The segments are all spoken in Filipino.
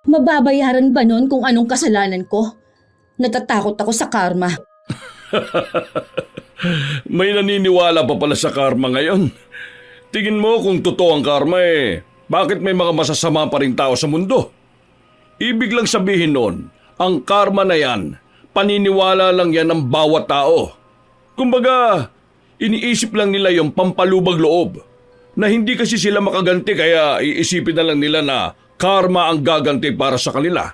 Mababayaran ba nun kung anong kasalanan ko? Natatakot ako sa karma. May naniniwala pa pala sa karma ngayon. Tingin mo kung totoo ang karma bakit may mga masasama pa rin tao sa mundo? Ibig lang sabihin nun, ang karma na yan, paniniwala lang yan ng bawat tao. Kumbaga, iniisip lang nila yung pampalubag loob na hindi kasi sila makaganti kaya iisipin na lang nila na karma ang gaganti para sa kanila.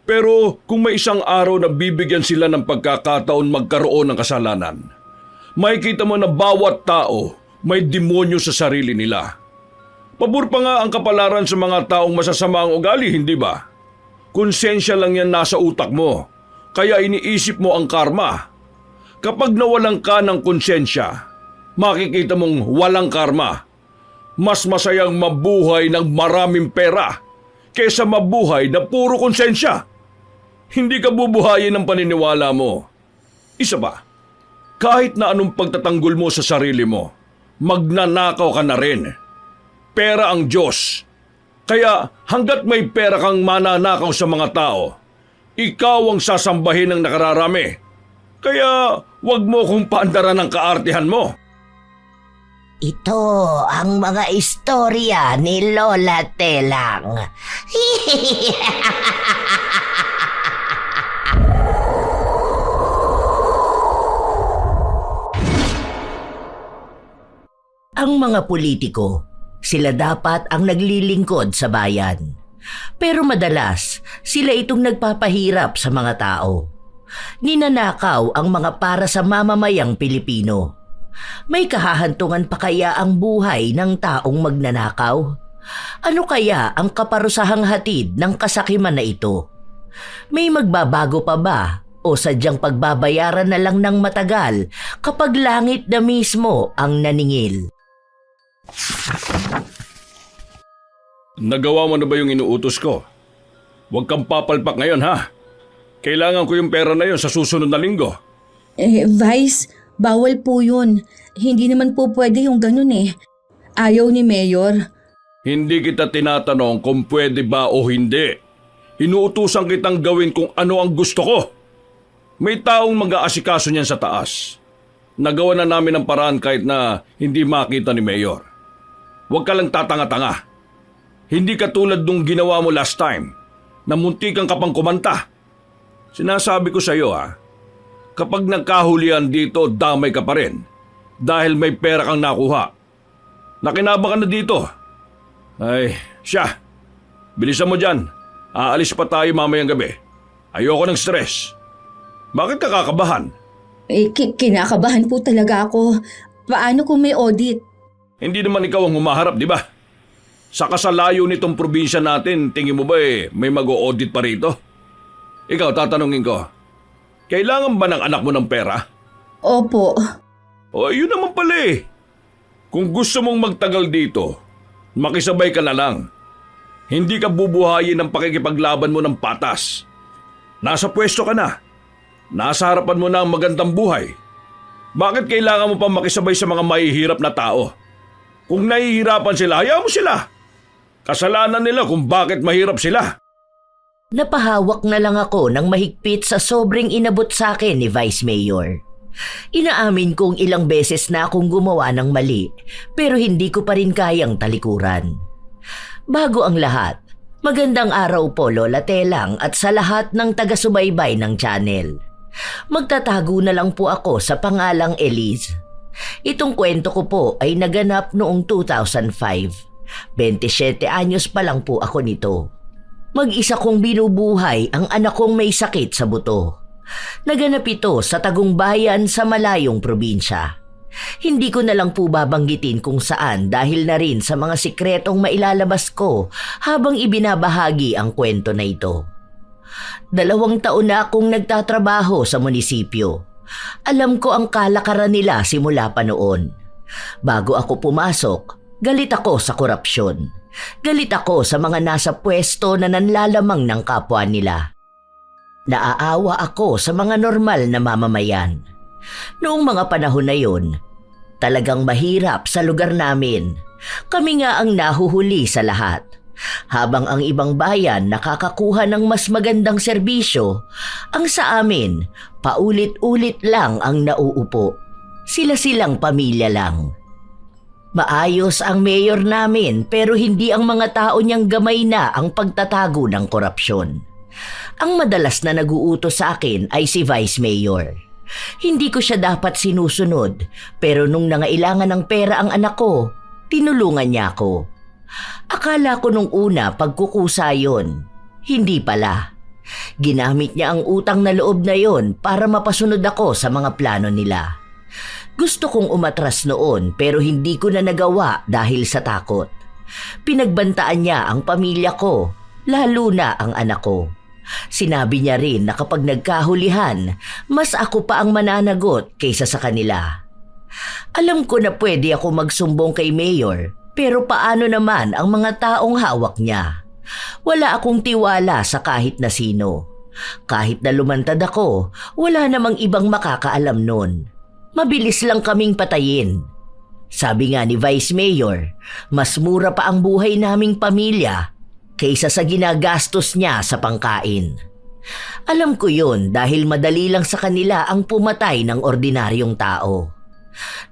Pero kung may isang araw na bibigyan sila ng pagkakataon magkaroon ng kasalanan, makikita mo na bawat tao may demonyo sa sarili nila. Pabor pa nga ang kapalaran sa mga taong masasama ang ugali, hindi ba? Konsensya lang yan nasa utak mo, kaya iniisip mo ang karma. Kapag nawalan ka ng konsensya, makikita mong walang karma. Mas masayang mabuhay ng maraming pera kaysa mabuhay na puro konsensya. Hindi ka bubuhayin ng paniniwala mo. Isa pa, kahit na anong pagtatanggol mo sa sarili mo, magnanakaw ka na rin. Pera ang Diyos. Kaya hanggat may pera kang mananakaw sa mga tao, ikaw ang sasambahin ng nakararami. Kaya wag mo kong paandaran ng kaartihan mo. Ito ang mga istorya ni Lola Telang. Ang mga politiko, sila dapat ang naglilingkod sa bayan. Pero madalas, sila itong nagpapahirap sa mga tao. Ninanakaw ang mga para sa mamamayang Pilipino. May kahahantungan pa kaya ang buhay ng taong magnanakaw? Ano kaya ang kaparusahang hatid ng kasakiman na ito? May magbabago pa ba o sadyang pagbabayaran na lang ng matagal kapag langit na mismo ang naningil? Nagawa mo na ba yung inuutos ko? Huwag kang papalpak ngayon ha. Kailangan ko yung pera na yun sa susunod na linggo. Vice, bawal po yun. Hindi naman po pwede yung ganun Ayaw ni Mayor. Hindi kita tinatanong kung pwede ba o hindi. Inuutusan kitang gawin kung ano ang gusto ko. May taong mag-aasikaso niyan sa taas. Nagawa na namin ang paraan kahit na hindi makita ni Mayor. Huwag ka lang tatanga-tanga. Hindi katulad nung ginawa mo last time na muntikan ka pang kumanta. Sinasabi ko sa iyo kapag nagkahulihan dito, damay ka pa rin dahil may pera kang nakuha. Nakinabang ka na dito. Ay, siya. Bilisan mo dyan. Aalis pa tayo mamayang gabi. Ayoko ng stress. Bakit ka kakabahan? Kinakabahan po talaga ako. Paano kung may audit? Hindi naman ikaw ang humaharap, di ba? Sa kasalayo nitong probinsya natin, tingin mo ba may mag-o-audit pa rito? Ikaw, tatanungin ko. Kailangan ba ng anak mo ng pera? Opo. O, yun naman pala Kung gusto mong magtagal dito, makisabay ka na lang. Hindi ka bubuhayin ng pakikipaglaban mo ng patas. Nasa pwesto ka na. Nasa harapan mo na ang magandang buhay. Bakit kailangan mo pa makisabay sa mga mahihirap na tao? Kung nahihirapan sila, hayaan mo sila. Kasalanan nila kung bakit mahirap sila. Napahawak na lang ako ng mahigpit sa sobrang inabot sa akin ni Vice Mayor. Inaamin kong ilang beses na akong gumawa ng mali, pero hindi ko pa rin kayang talikuran. Bago ang lahat, magandang araw po Lola Telang at sa lahat ng taga-subaybay ng channel. Magtatago na lang po ako sa pangalang Elise. Itong kwento ko po ay naganap noong 2005. 27 anyos pa lang po ako nito. Mag-isa kong binubuhay ang anak kong may sakit sa buto. Naganap ito sa Tagumbayan sa malayong probinsya. Hindi ko na lang po babanggitin kung saan dahil na rin sa mga sikretong mailalabas ko habang ibinabahagi ang kwento na ito. 2 taon na akong nagtatrabaho sa munisipyo. Alam ko ang kalakaran nila simula pa noon. Bago ako pumasok, galit ako sa korupsyon. Galit ako sa mga nasa pwesto na nanlalamang ng kapwa nila. Naaawa ako sa mga normal na mamamayan. Noong mga panahon na yun, talagang mahirap sa lugar namin. Kami nga ang nahuhuli sa lahat. Habang ang ibang bayan nakakakuha ng mas magandang serbisyo, ang sa amin, paulit-ulit lang ang nauupo. Sila-silang pamilya lang. Maayos ang mayor namin pero hindi ang mga tao niyang gamay na ang pagtatago ng korupsyon. Ang madalas na naguutos sa akin ay si Vice Mayor. Hindi ko siya dapat sinusunod pero nung nangailangan ng pera ang anak ko, tinulungan niya ako. Akala ko nung una pagkukusa yon. Hindi pala. Ginamit niya ang utang na loob na yon para mapasunod ako sa mga plano nila. Gusto kong umatras noon pero hindi ko na nagawa dahil sa takot. Pinagbantaan niya ang pamilya ko, lalo na ang anak ko. Sinabi niya rin na kapag nagkahulihan, mas ako pa ang mananagot kaysa sa kanila. Alam ko na pwede ako magsumbong kay Mayor, pero paano naman ang mga taong hawak niya? Wala akong tiwala sa kahit na sino. Kahit na lumantad ako, wala namang ibang makakaalam nun. Mabilis lang kaming patayin. Sabi nga ni Vice Mayor, mas mura pa ang buhay naming pamilya kaysa sa ginagastos niya sa pangkain. Alam ko yun dahil madali lang sa kanila ang pumatay ng ordinaryong tao.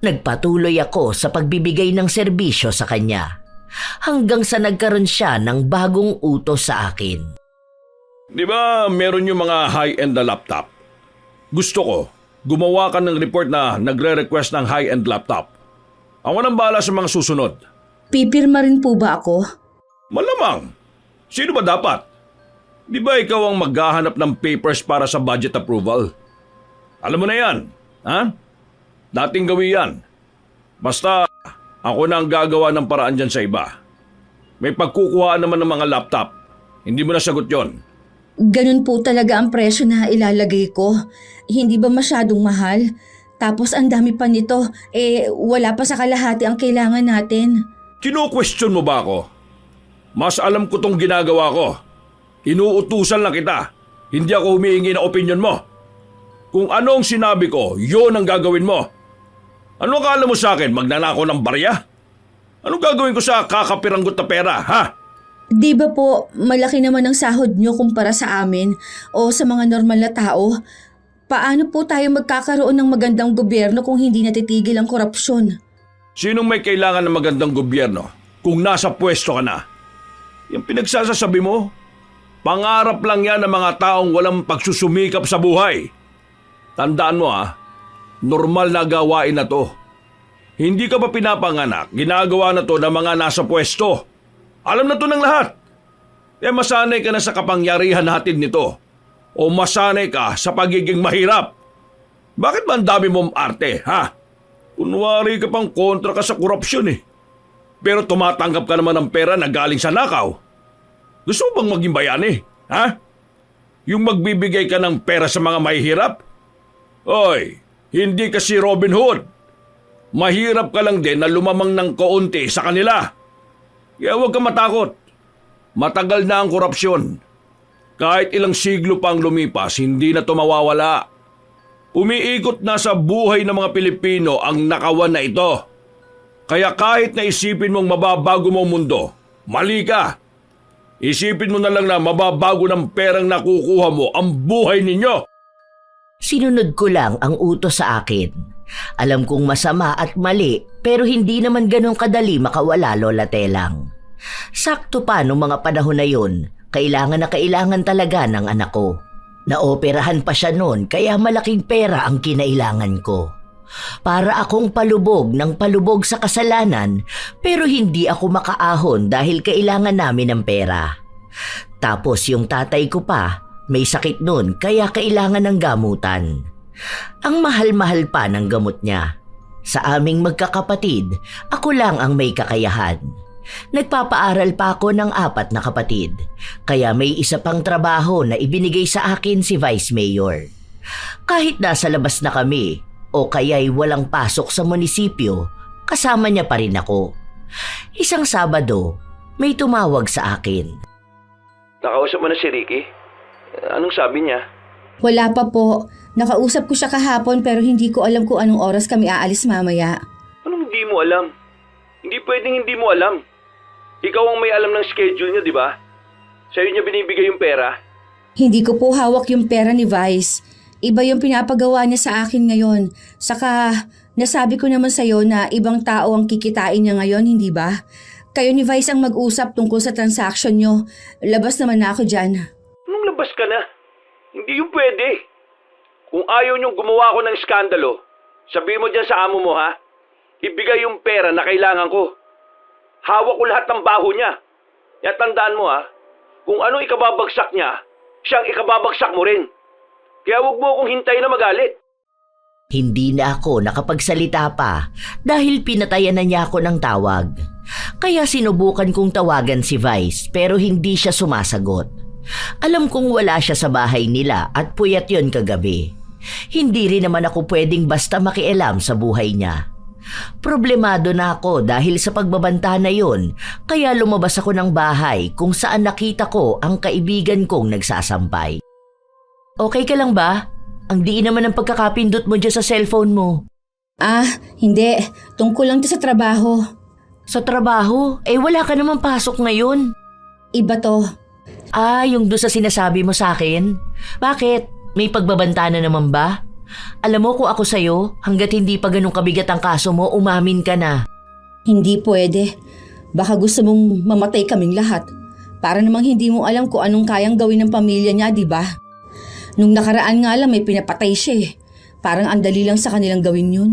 Nagpatuloy ako sa pagbibigay ng serbisyo sa kanya hanggang sa nagkaroon siya ng bagong utos sa akin. Di ba meron yung mga high-end na laptop? Gusto ko, gumawa ka ng report na nagre-request ng high-end laptop. Ako nang bahala sa mga susunod. Pipirma rin po ba ako? Malamang. Sino ba dapat? Di ba ikaw ang maghahanap ng papers para sa budget approval? Alam mo na yan, ha? Dating gawin yan. Basta ako na ang gagawa ng paraan dyan sa iba. May pagkukuhaan naman ng mga laptop. Hindi mo na sagot yon. Ganun po talaga ang presyo na ilalagay ko. Hindi ba masyadong mahal? Tapos ang dami pa nito, wala pa sa kalahati ang kailangan natin. Kino-question mo ba ako? Mas alam ko tong ginagawa ko. Inuutusan lang kita. Hindi ako humihingi ng opinion mo. Kung ano ang sinabi ko, yon ang gagawin mo. Ano akala mo sa akin, magnanakaw ng barya? Anong gagawin ko sa kakapiranggot na pera, ha? Di ba po, malaki naman ang sahod nyo kumpara sa amin o sa mga normal na tao? Paano po tayo magkakaroon ng magandang gobyerno kung hindi natitigil ang korupsyon? Sinong may kailangan ng magandang gobyerno kung nasa pwesto ka na? Yung pinagsasasabi mo, pangarap lang yan ng mga taong walang pagsusumikap sa buhay. Tandaan mo normal na gawain na to. Hindi ka pa pinapanganak, ginagawa na to ng mga nasa pwesto. Alam na to ng lahat. Masanay ka na sa kapangyarihan natin nito. O masanay ka sa pagiging mahirap. Bakit ba ang dami mong arte, ha? Kunwari ka pang kontra ka sa korupsyon Pero tumatanggap ka naman ng pera na galing sa nakaw. Gusto mo bang maging bayani, ha? Yung magbibigay ka ng pera sa mga mahihirap? Oy, hindi ka si Robin Hood. Mahirap ka lang din na lumamang ng kaunti sa kanila. Kaya huwag kang matakot. Matagal na ang korupsyon. Kahit ilang siglo pang lumipas, hindi na ito mawawala. Umiikot na sa buhay ng mga Pilipino ang nakawan na ito. Kaya kahit na isipin mong mababago mo ang mundo, mali ka. Isipin mo na lang na mababago ng perang nakukuha mo ang buhay ninyo. Sinunod ko lang ang utos sa akin. Alam kong masama at mali pero hindi naman ganun kadali makawala, Lola Telang. Sakto pa nung mga panahon na yun, kailangan na kailangan talaga ng anak ko. Naoperahan pa siya noon kaya malaking pera ang kinailangan ko. Para akong palubog ng palubog sa kasalanan pero hindi ako makaahon dahil kailangan namin ng pera. Tapos yung tatay ko pa, may sakit noon kaya kailangan ng gamutan. Ang mahal-mahal pa ng gamot niya. Sa aming magkakapatid, ako lang ang may kakayahan. Nagpapaaral pa ako ng 4 na kapatid, kaya may isa pang trabaho na ibinigay sa akin si Vice Mayor. Kahit nasa labas na kami o kaya'y walang pasok sa munisipyo, kasama niya pa rin ako. Isang Sabado, may tumawag sa akin. Nakausap mo na si Ricky? Anong sabi niya? Wala pa po. Nakausap ko siya kahapon pero hindi ko alam kung anong oras kami aalis mamaya. Anong hindi mo alam? Hindi pwedeng hindi mo alam. Ikaw ang may alam ng schedule niya, di ba? Sa'yo niya binibigay yung pera. Hindi ko po hawak yung pera ni Vice. Iba yung pinapagawa niya sa akin ngayon. Saka, nasabi ko naman sa'yo na ibang tao ang kikitain niya ngayon, hindi ba? Kayo ni Vice ang mag-usap tungkol sa transaction niyo. Labas naman na ako dyan. Anong labas ka na? Hindi yung pwede. Kung ayaw niyong gumawa ko ng iskandalo, sabihin mo dyan sa amo mo, ha? Ibigay yung pera na kailangan ko. Hawak ko lahat ng baho niya. Kaya tandaan mo, ha? Kung ano ikababagsak niya, siyang ikababagsak mo rin. Kaya huwag mo akong hintayin na magalit. Hindi na ako nakapagsalita pa dahil pinatayan na niya ako ng tawag. Kaya sinubukan kong tawagan si Vice pero hindi siya sumasagot. Alam kong wala siya sa bahay nila at puyat yon kagabi. Hindi rin naman ako pwedeng basta makialam sa buhay niya. Problemado na ako dahil sa pagbabanta na yon, kaya lumabas ako ng bahay kung saan nakita ko ang kaibigan kong nagsasampay. Okay ka lang ba? Ang diin naman ang pagkakapindot mo dyan sa cellphone mo. Hindi. Tungkol lang to sa trabaho. Sa trabaho? Wala ka naman pasok ngayon. Iba to. Yung doon sa sinasabi mo sa akin? Bakit? May pagbabanta na naman ba? Alam mo kung ako sa'yo, hanggat hindi pa ganun kabigat ang kaso mo, umamin ka na. Hindi pwede. Baka gusto mong mamatay kaming lahat. Para namang hindi mo alam kung anong kayang gawin ng pamilya niya, di ba? Nung nakaraan nga lang may pinapatay siya eh. Parang andali lang sa kanilang gawin yun.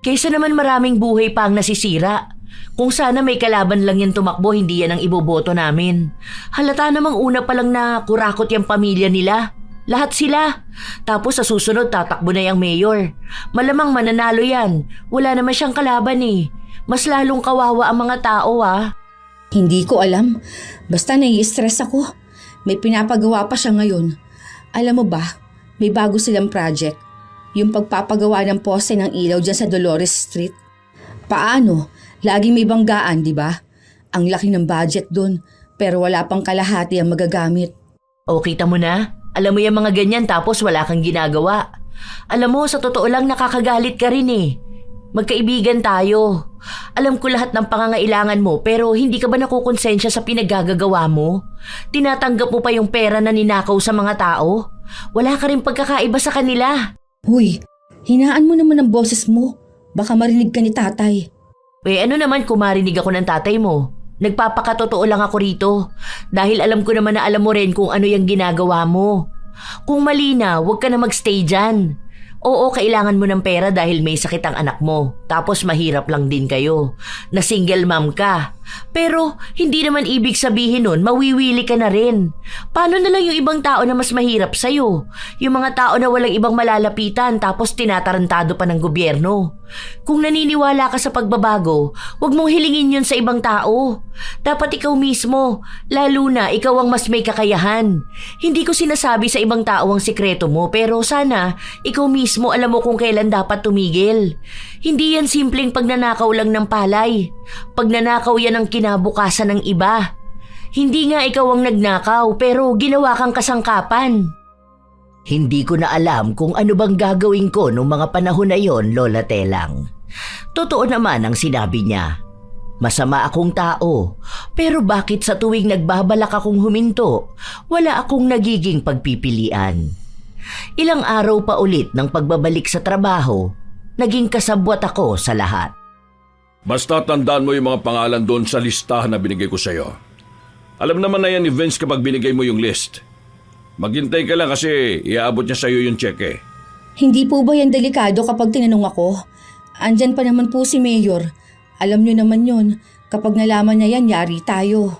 Kaysa naman maraming buhay pa ang nasisira. Kung sana may kalaban lang yan tumakbo, hindi yan ang iboboto namin. Halata namang una pa lang na kurakot yung pamilya nila. Lahat sila. Tapos sa susunod tatakbo na yung mayor. Malamang mananalo yan. Wala naman siyang kalaban eh. Mas lalong kawawa ang mga tao Hindi ko alam. Basta nai-stress ako. May pinapagawa pa siya ngayon. Alam mo ba, may bago silang project. Yung pagpapagawa ng poste ng ilaw dyan sa Dolores Street. Paano? Laging may banggaan, di ba? Ang laki ng budget dun, pero wala pang kalahati ang magagamit. O kita mo na? Alam mo yung mga ganyan tapos wala kang ginagawa. Alam mo, sa totoo lang nakakagalit ka rin eh. Magkaibigan tayo. Alam ko lahat ng pangangailangan mo pero hindi ka ba nakukonsensya sa pinaggagawa mo? Tinatanggap mo pa yung pera na ninakaw sa mga tao? Wala ka rin pagkakaiba sa kanila. Huy, hinaan mo naman ang boses mo. Baka marinig ka ni tatay. Ano naman kung marinig ako ng tatay mo? Nagpapakatotoo lang ako rito. Dahil alam ko naman na alam mo rin kung ano yung ginagawa mo. Kung mali na, huwag ka na magstay dyan. Oo, kailangan mo ng pera dahil may sakit ang anak mo. Tapos mahirap lang din kayo. Na single mom ka. Pero hindi naman ibig sabihin nun, mawiwili ka na rin. Paano na lang yung ibang tao na mas mahirap sa'yo? Yung mga tao na walang ibang malalapitan tapos tinatarantado pa ng gobyerno. Kung naniniwala ka sa pagbabago, huwag mong hilingin yun sa ibang tao. Dapat ikaw mismo, lalo na ikaw ang mas may kakayahan. Hindi ko sinasabi sa ibang tao ang sikreto mo pero sana ikaw mismo alam mo kung kailan dapat tumigil. Hindi yan simpleng pagnanakaw lang ng palay. Pagnanakaw yan ang kinabukasan ng iba. Hindi nga ikaw ang nagnakaw pero ginawa kang kasangkapan. Hindi ko na alam kung ano bang gagawin ko nung mga panahon na yon, Lola Telang. Totoo naman ang sinabi niya. Masama akong tao, pero bakit sa tuwing nagbabalak akong huminto, wala akong nagiging pagpipilian? Ilang araw pa ulit ng pagbabalik sa trabaho, naging kasabwat ako sa lahat. Basta tandaan mo yung mga pangalan doon sa listahan na binigay ko sa'yo. Alam naman na yan ni Vince kapag binigay mo yung list. Maghintay ka lang kasi iaabot niya sa'yo yung cheque. Hindi po ba yan delikado kapag tinanong ako? Andyan pa naman po si Mayor. Alam niyo naman yun, kapag nalaman niya yan, yari tayo.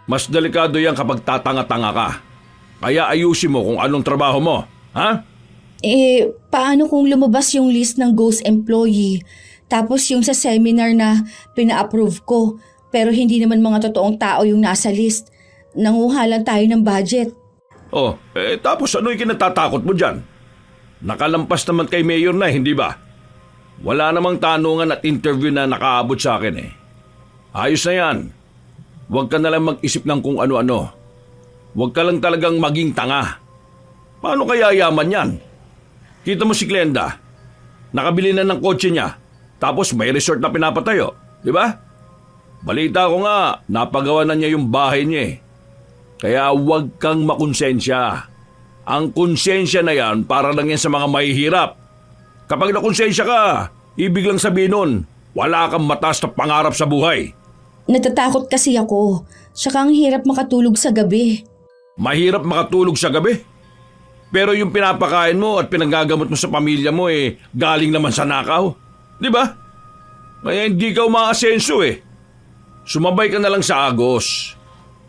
Mas delikado yan kapag tatanga-tanga ka. Kaya ayusin mo kung anong trabaho mo, ha? Paano kung lumabas yung list ng ghost employee? Tapos yung sa seminar na pina-approve ko, pero hindi naman mga totoong tao yung nasa list. Nanguha lang tayo ng budget. Tapos ano yung kinatatakot mo dyan? Nakalampas naman kay Mayor na, hindi ba? Wala namang tanungan at interview na nakaabot sa akin eh. Ayos na yan. Huwag ka na lang mag-isip ng kung ano-ano. Huwag ka lang talagang maging tanga. Paano kaya yaman yan? Kita mo si Glenda. Nakabili na ng kotse niya. Tapos may resort na pinapatayo. Di ba? Balita ko nga, napagawa na niya yung bahay niya eh. Kaya huwag kang makonsensya. Ang konsensya na yan para lang yan sa mga mahihirap. Kapag nakonsensya ka, ibig lang sabihin nun, wala kang mataas na pangarap sa buhay. Natatakot kasi ako. Tsaka ang hirap makatulog sa gabi. Mahirap makatulog sa gabi. Pero yung pinapakain mo at pinanggagamot mo sa pamilya mo galing naman sa nakaw. Di ba? Kaya hindi ka umaasenso eh. Sumabay ka na lang sa Agos.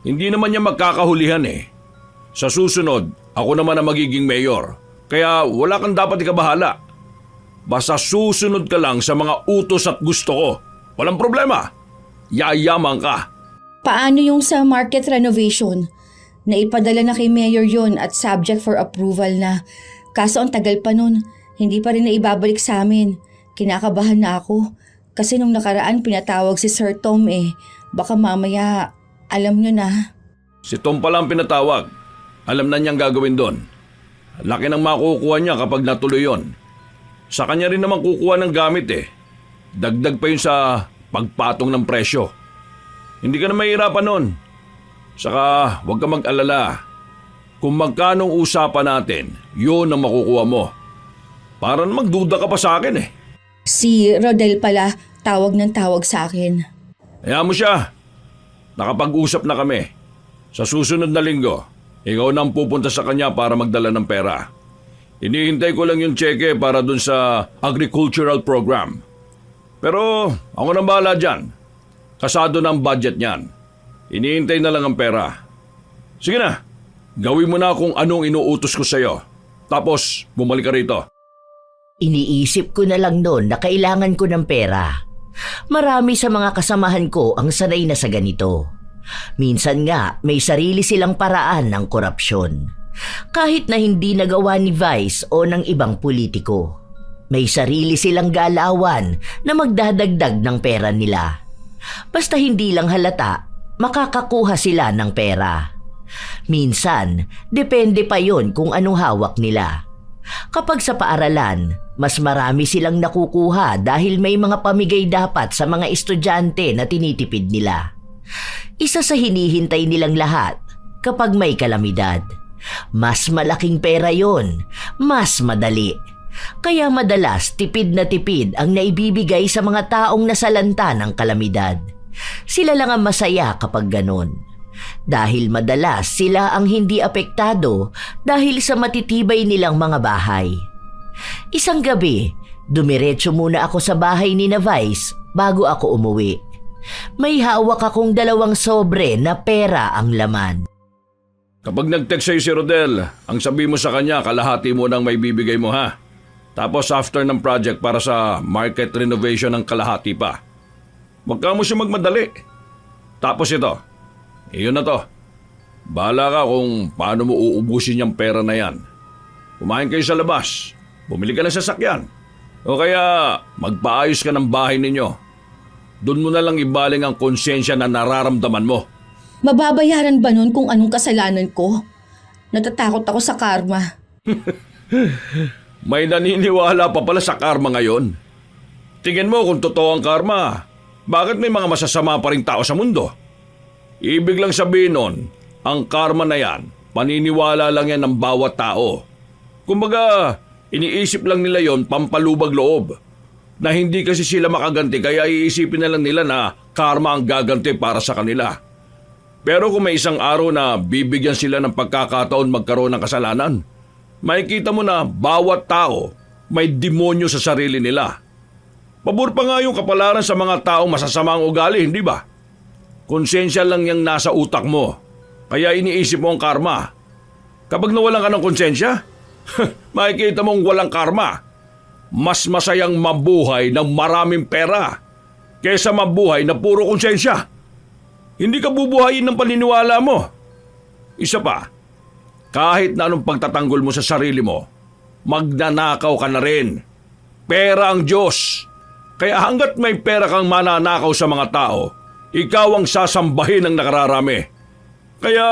Hindi naman niya magkakahulihan eh. Sa susunod, ako naman ang magiging mayor. Kaya wala kang dapat ikabahala. Basta susunod ka lang sa mga utos at gusto ko. Walang problema. Yayaman ka. Paano yung sa market renovation? Naipadala na kay Mayor yon at subject for approval na. Kaso ang tagal pa nun, hindi pa rin naibabalik sa amin. Kinakabahan na ako. Kasi nung nakaraan pinatawag si Sir Tom eh. Baka mamaya alam nyo na. Si Tom pala ang pinatawag. Alam na niyang gagawin doon. Laki ng makukuha niya kapag natuloy yon. Sa kanya rin naman kukuha ng gamit eh. Dagdag pa yun sa pagpatong ng presyo. Hindi ka na mahirapan nun. Saka huwag ka mag-alala. Kung magkanong usapan natin, yun ang makukuha mo. Para magduda ka pa sa akin eh. Si Rodel pala, tawag ng tawag sa akin. Hayaan mo siya. Nakapag-usap na kami. Sa susunod na linggo, ikaw na ang pupunta sa kanya para magdala ng pera. Hinihintay ko lang yung cheque para dun sa agricultural program. Pero ako nang bahala dyan. Kasado na ang budget niyan. Hinihintay na lang ang pera. Sige na, gawin mo na kung anong inuutos ko sa'yo. Tapos, bumalik ka rito. Iniisip ko na lang noon na kailangan ko ng pera. Marami sa mga kasamahan ko ang sanay na sa ganito. Minsan nga may sarili silang paraan ng korupsyon. Kahit na hindi nagawa ni Vice o ng ibang politiko. May sarili silang galawan na magdadagdag ng pera nila. Basta hindi lang halata, makakakuha sila ng pera. Minsan, depende pa yon kung anong hawak nila. Kapag sa paaralan, mas marami silang nakukuha dahil may mga pamigay dapat sa mga estudyante na tinitipid nila. Isa sa hinihintay nilang lahat kapag may kalamidad. Mas malaking pera yon, mas madali. Kaya madalas tipid na tipid ang naibibigay sa mga taong nasalanta ng kalamidad. Sila lang ang masaya kapag ganon. Dahil madalas sila ang hindi apektado dahil sa matitibay nilang mga bahay. Isang gabi, dumiretso muna ako sa bahay ni Vice bago ako umuwi. May hawak akong 2 sobre na pera ang laman. Kapag nag-text sa'yo si Rodel, ang sabi mo sa kanya, kalahati mo nang may bibigay mo ha. Tapos after ng project para sa market renovation ng kalahati pa. Huwag ka mo siya magmadali. Tapos ito, iyon na to. Bahala ka kung paano mo uubusin yung pera na yan. Kumain kayo sa labas, bumili ka ng sasakyan. O kaya magpaayos ka ng bahay ninyo. Doon mo na lang ibaling ang konsensya na nararamdaman mo. Mababayaran ba nun kung anong kasalanan ko? Natatakot ako sa karma. May naniniwala pa pala sa karma ngayon. Tingin mo kung totoo ang karma, bakit may mga masasama pa ring tao sa mundo? Ibig lang sabihin nun, ang karma na yan, paniniwala lang yan ng bawat tao. Kumbaga, iniisip lang nila yon pampalubag loob. Na hindi kasi sila makaganti kaya iisipin na lang nila na karma ang gaganti para sa kanila. Pero kung may isang araw na bibigyan sila ng pagkakataon magkaroon ng kasalanan, makikita mo na bawat tao may demonyo sa sarili nila. Pabor pa nga yung kapalaran sa mga taong masasamang ugali, hindi ba? Konsensya lang yung nasa utak mo, kaya iniisip mo ang karma. Kapag nawalan ka ng konsensya, makikita mong walang karma. Mas masayang mabuhay ng maraming pera kaysa mabuhay na puro konsensya. Hindi ka bubuhayin ng paniniwala mo. Isa pa, kahit na anong pagtatanggol mo sa sarili mo, magnanakaw ka na rin. Pera ang Diyos. Kaya hanggat may pera kang mananakaw sa mga tao, ikaw ang sasambahin ng nakararami. Kaya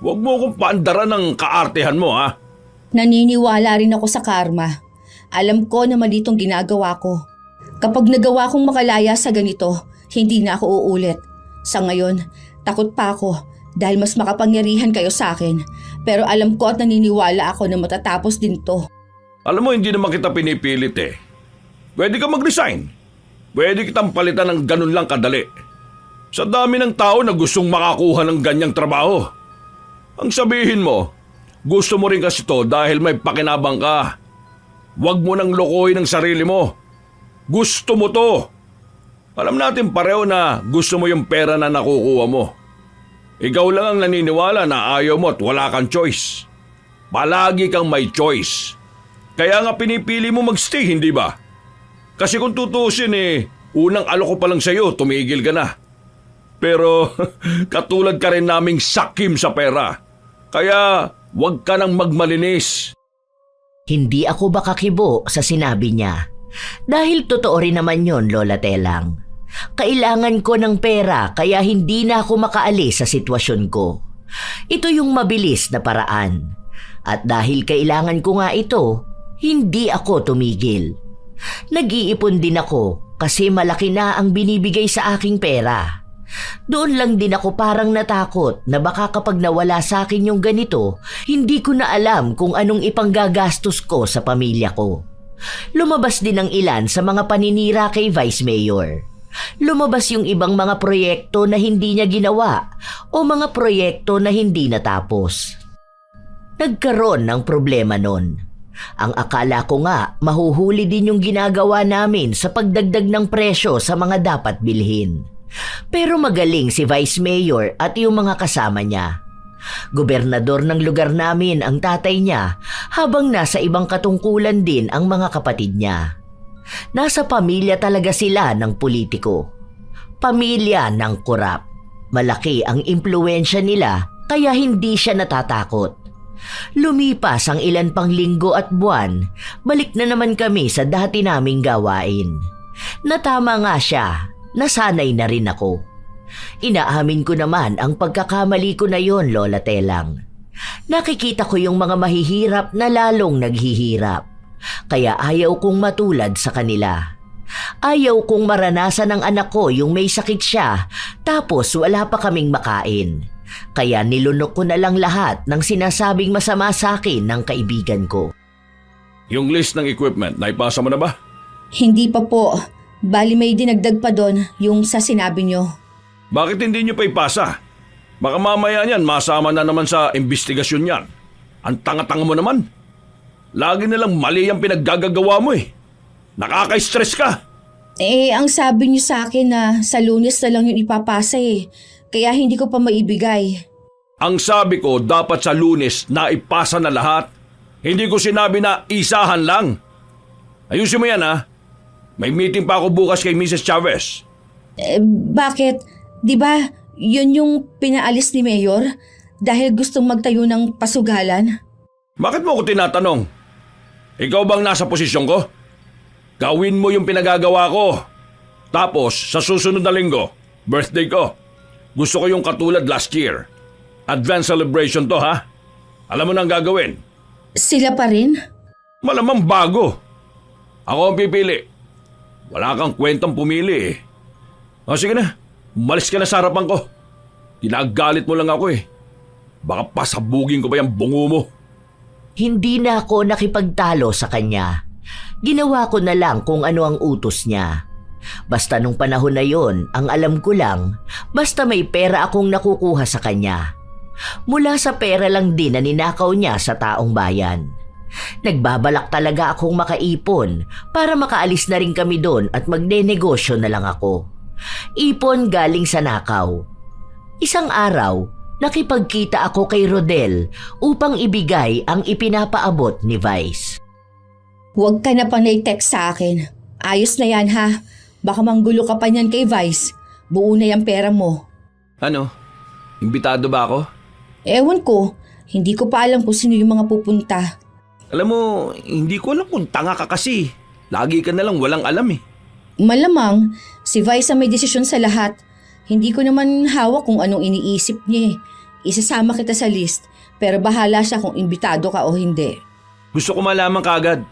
huwag mo kong paandaran ng kaartehan mo ha. Naniniwala rin ako sa karma. Alam ko na mali itong ginagawa ko. Kapag nagawa kong makalaya sa ganito, Hindi na ako uulit. Sa ngayon, takot pa ako dahil mas makapangyarihan kayo sa akin. Pero alam ko at naniniwala ako na matatapos din to. Alam mo, hindi naman kita pinipilit eh. Pwede ka mag-resign. Pwede kitang palitan ng ganun lang kadali. Sa dami ng tao na gustong makakuha ng ganyang trabaho. Ang sabihin mo, gusto mo rin kasi to dahil may pakinabang ka. Huwag mo nang lokohin ang sarili mo. Gusto mo to. Alam natin pareho na gusto mo yung pera na nakukuha mo. Ikaw lang ang naniniwala na ayaw mo at wala kang choice. Palagi kang may choice. Kaya nga pinipili mo magstay, hindi ba? Kasi kung tutusin unang alok ko pa lang sa'yo, tumigil ka na. Pero katulad ka rin naming sakim sa pera. Kaya huwag ka nang magmalinis. Hindi ako bakakibo sa sinabi niya. Dahil totoo rin naman yon, Lola Telang. Kailangan ko ng pera kaya hindi na ako makaalis sa sitwasyon ko. Ito yung mabilis na paraan. At dahil kailangan ko nga ito, hindi ako tumigil. Nag-iipon din ako kasi malaki na ang binibigay sa aking pera. Doon lang din ako parang natakot na baka kapag nawala sa akin yung ganito, hindi ko na alam kung anong ipanggagastos ko sa pamilya ko. Lumabas din ang ilan sa mga paninira kay Vice Mayor. Lumabas yung ibang mga proyekto na hindi niya ginawa o mga proyekto na hindi natapos. Nagkaroon ng problema nun. Ang akala ko nga mahuhuli din yung ginagawa namin sa pagdagdag ng presyo sa mga dapat bilhin. Pero magaling si Vice Mayor at yung mga kasama niya. Gobernador ng lugar namin ang tatay niya habang nasa ibang katungkulan din ang mga kapatid niya. Nasa pamilya talaga sila ng politiko. Pamilya ng korap. Malaki ang impluwensya nila kaya hindi siya natatakot. Lumipas ang ilan pang linggo at buwan, balik na naman kami sa dati naming gawain. Natama nga siya. Nasanay na rin ako. Inaamin ko naman ang pagkakamali ko na yon, Lola Telang. Nakikita ko yung mga mahihirap na lalong naghihirap. Kaya ayaw kong matulad sa kanila. Ayaw kong maranasan ng anak ko yung may sakit siya tapos wala pa kaming makain. Kaya nilunok ko na lang lahat ng sinasabing masama sa akin ng kaibigan ko. Yung list ng equipment, naipasa mo na ba? Hindi pa po. Bali may dinagdag pa doon yung sa sinabi nyo. Bakit hindi nyo pa ipasa? Baka mamaya niyan masama na naman sa investigasyon niyan. Ang tanga-tanga mo naman. Lagi nalang mali ang pinaggagawa mo eh. Nakaka-stress ka. Ang sabi nyo sa akin na sa Lunes na lang yung ipapasa eh. Kaya hindi ko pa maibigay. Ang sabi ko dapat sa Lunes na ipasa na lahat. Hindi ko sinabi na isahan lang. Ayusin mo yan ha. May meeting pa ako bukas kay Mrs. Chavez. Bakit? Di ba yun yung pinaalis ni Mayor? Dahil gustong magtayo ng pasugalan? Bakit mo ako tinatanong? Ikaw bang nasa posisyon ko? Gawin mo yung pinagagawa ko. Tapos, sa susunod na linggo, birthday ko. Gusto ko yung katulad last year. Advance celebration to ha? Alam mo na ang gagawin? Sila pa rin? Malamang bago. Ako ang pipili. Wala kang kwentang pumili eh. O sige na, umalis ka na sa harapan ko. Ginagalit mo lang ako eh. Baka pasabugin ko pa yung bungo mo. Hindi na ako nakipagtalo sa kanya. Ginawa ko na lang kung ano ang utos niya. Basta nung panahon na yon, ang alam ko lang, basta may pera akong nakukuha sa kanya. Mula sa pera lang din na ninakaw niya sa taong bayan. Nagbabalak talaga akong makaipon para makaalis na rin kami doon at magne-negosyo na lang ako. Ipon galing sa nakaw. Isang araw, nakipagkita ako kay Rodel upang ibigay ang ipinapaabot ni Vice. Huwag ka na panay text sa akin. Ayos na yan ha. Baka manggulo ka pa niyan kay Vice. Buo na yung pera mo. Ano? Imbitado ba ako? Ewan ko. Hindi ko pa alam kung sino yung mga pupunta. Alam mo, hindi ko alam kung tanga ka kasi. Lagi ka nalang walang alam eh. Malamang, si Vice ang may desisyon sa lahat. Hindi ko naman hawak kung anong iniisip niya eh. Isasama kita sa list, pero bahala siya kung imbitado ka o hindi. Gusto ko malaman kaagad.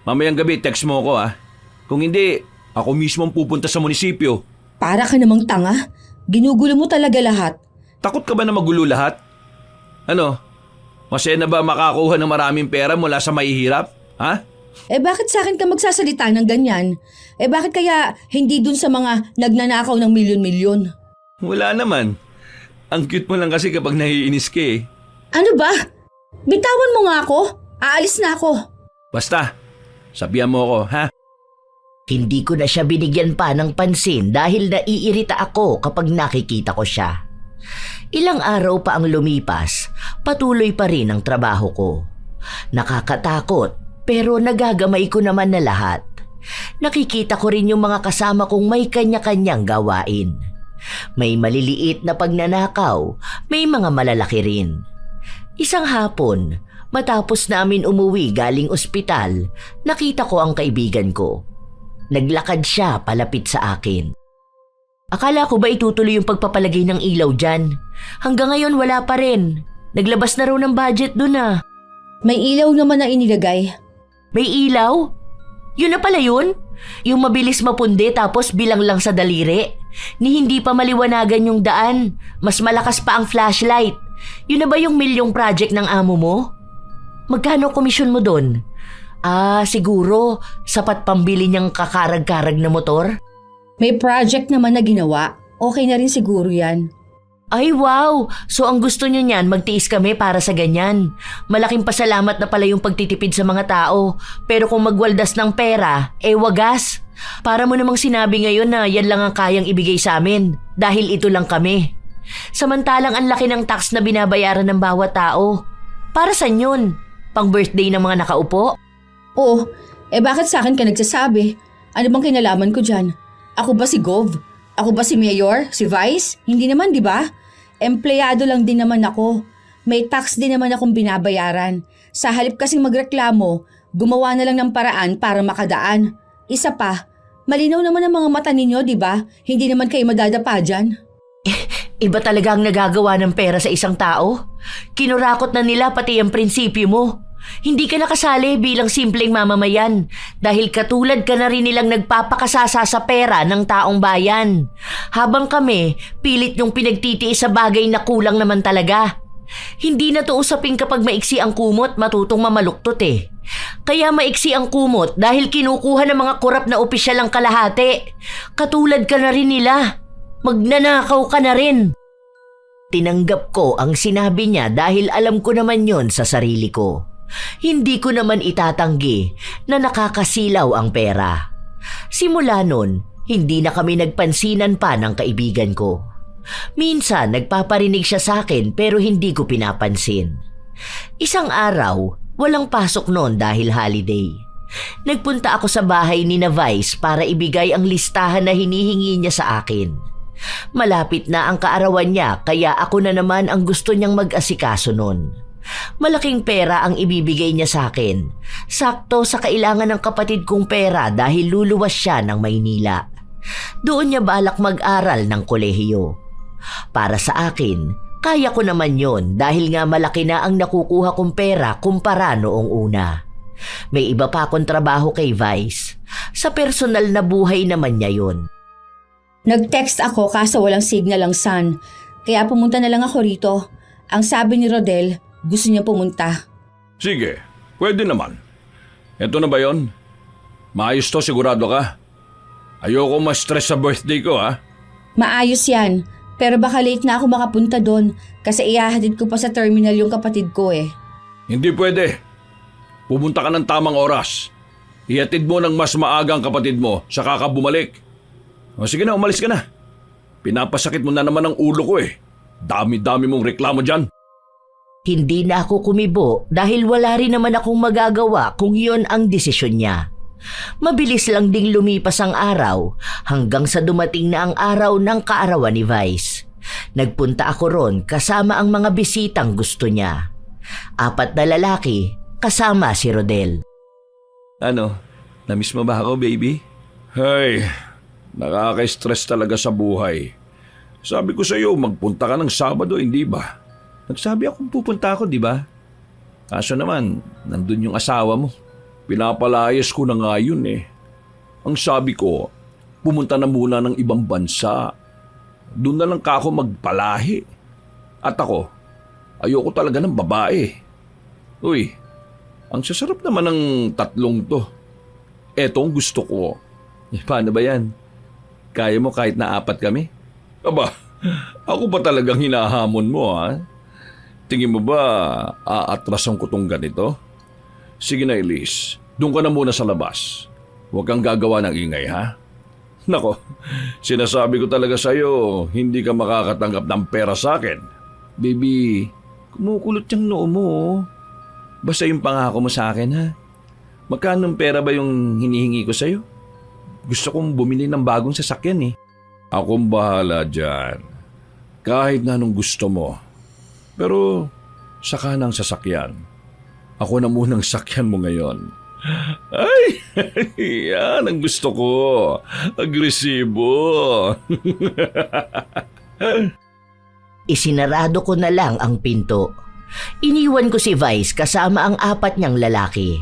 Mamayang gabi, text mo ako ah. Kung hindi, ako mismo ang pupunta sa munisipyo Para ka namang tanga. Ginugulo mo talaga lahat. Takot ka ba na magulo lahat? Ano? Masaya na ba makakuha ng maraming pera mula sa mahihirap? Ha? Bakit sa akin ka magsasalita ng ganyan? Bakit kaya hindi dun sa mga nagnanakaw ng milyon-milyon? Wala naman. Ang cute mo lang kasi kapag naiinis ka eh. Ano ba? Bitawan mo nga ako. Aalis na ako. Basta, sabihan mo ako, ha? Hindi ko na siya binigyan pa ng pansin dahil naiirita ako kapag nakikita ko siya. Ilang araw pa ang lumipas, patuloy pa rin ang trabaho ko. Nakakatakot pero nagagamay ko naman na lahat. Nakikita ko rin yung mga kasama kong may kanya-kanyang gawain. May maliliit na pagnanakaw, may mga malalaki rin. Isang hapon, matapos namin umuwi galing ospital, nakita ko ang kaibigan ko. Naglakad siya palapit sa akin. Akala ko ba itutuloy yung pagpapalagay ng ilaw dyan? Hanggang ngayon wala pa rin. Naglabas na raw ng budget dun ah. May ilaw naman na inilagay. May ilaw? Yun na pala yun? Yung mabilis mapundi tapos bilang lang sa daliri? Ni hindi pa maliwanagan yung daan. Mas malakas pa ang flashlight. Yun na ba yung milyong project ng amo mo? Magkano komisyon mo dun? Siguro sapat pambili niyang kakarag-karag na motor? May project naman na ginawa. Okay na rin siguro yan. Ay wow! So ang gusto niyo niyan, magtiis kami para sa ganyan. Malaking pasalamat na pala yung pagtitipid sa mga tao. Pero kung magwaldas ng pera, wagas. Para mo namang sinabi ngayon na yan lang ang kayang ibigay sa amin. Dahil ito lang kami. Samantalang ang laki ng tax na binabayaran ng bawat tao. Para saan yun? Pang birthday ng mga nakaupo? Oh, bakit sa akin ka nagsasabi? Ano bang kinalaman ko dyan? Ako ba si Gov? Ako ba si Mayor? Si Vice? Hindi naman, di ba? Empleyado lang din naman ako. May tax din naman akong binabayaran. Sa halip kasing magreklamo, gumawa na lang ng paraan para makadaan. Isa pa, malinaw naman ang mga mata ninyo, di ba? Hindi naman kayo madadapa dyan. Iba talaga ang nagagawa ng pera sa isang tao. Kinurakot na nila pati ang prinsipyo mo. Hindi ka nakasali bilang simpleng mamamayan dahil katulad ka na rin nilang nagpapakasasa sa pera ng taong bayan. Habang kami, pilit yung pinagtitiis sa bagay na kulang naman talaga. Hindi na to usapin kapag maiksi ang kumot, matutong mamaluktot eh. Kaya maiksi ang kumot dahil kinukuha ng mga korap na opisyal ang kalahati. Katulad ka na rin nila. Magnanakaw ka na rin. Tinanggap ko ang sinabi niya dahil alam ko naman yon sa sarili ko. Hindi ko naman itatanggi na nakakasilaw ang pera. Simula nun, hindi na kami nagpansinan pa ng kaibigan ko. Minsan nagpaparinig siya sa akin pero hindi ko pinapansin. Isang araw, walang pasok noon dahil holiday. Nagpunta ako sa bahay ni na Vice para ibigay ang listahan na hinihingi niya sa akin. Malapit na ang kaarawan niya kaya ako na naman ang gusto niyang mag-asikaso nun. Malaking pera ang ibibigay niya sa akin. Sakto sa kailangan ng kapatid kong pera dahil luluwas siya ng Maynila. Doon niya balak mag-aral ng kolehiyo. Para sa akin, kaya ko naman yon dahil nga malaki na ang nakukuha kong pera kumpara noong una. May iba pa akong trabaho kay Vice. Sa personal na buhay naman niya yon. Nag-text ako kaso walang signal ang Sun. Kaya pumunta na lang ako rito. Ang sabi ni Rodel, gusto niya pumunta. Sige, pwede naman. Eto na ba yon? Maayos to, sigurado ka? Ayoko ma-stress sa birthday ko, ha? Maayos yan. Pero baka late na ako makapunta doon kasi ihahatid ko pa sa terminal yung kapatid ko eh. Hindi pwede. Pumunta ka ng tamang oras. Ihatid mo ng mas maagang kapatid mo, saka ka bumalik. O sige na, umalis ka na. Pinapasakit mo na naman ang ulo ko eh. Dami-dami mong reklamo dyan. Hindi na ako kumibo dahil wala rin naman akong magagawa kung yon ang desisyon niya. Mabilis lang ding lumipas ang araw hanggang sa dumating na ang araw ng kaarawan ni Vice. Nagpunta ako ron kasama ang mga bisitang gusto niya. 4 na lalaki kasama si Rodel. Ano, namiss mo ba ako, baby? Hay, nakaka-stress talaga sa buhay. Sabi ko sa iyo, magpunta ka ng Sabado, hindi ba? Nagsabi akong pupunta ako, di ba? Kaso naman, nandun yung asawa mo. Pinapalayas ko na nga yun eh. Ang sabi ko, pumunta na muna ng ibang bansa. Doon na lang ka ako magpalahi. At ako, ayoko talaga ng babae. Uy, ang sasarap naman ng tatlong to. Eto ang gusto ko. Paano ba yan? Kaya mo kahit na 4 kami? Aba, ako ba talagang hinahamon mo, ha? Tingin mo ba aatrasan ko tong ganito? Sige na, Elise. Doon ka na muna sa labas. Huwag kang gagawa ng ingay, ha? Nako, sinasabi ko talaga sa'yo, hindi ka makakatanggap ng pera sa akin. Baby, kumukulot yung noo mo. Basta yung pangako mo sa akin, ha? Magkano pera ba yung hinihingi ko sa'yo? Gusto kong bumili ng bagong sasakyan, eh. Akong bahala dyan. Kahit na anong gusto mo. Pero, saka ng sasakyan. Ako na munang sakyan mo ngayon. Ay, yan ang gusto ko. Agresibo. Isinarado ko na lang ang pinto. Iniwan ko si Vice kasama ang 4 niyang lalaki.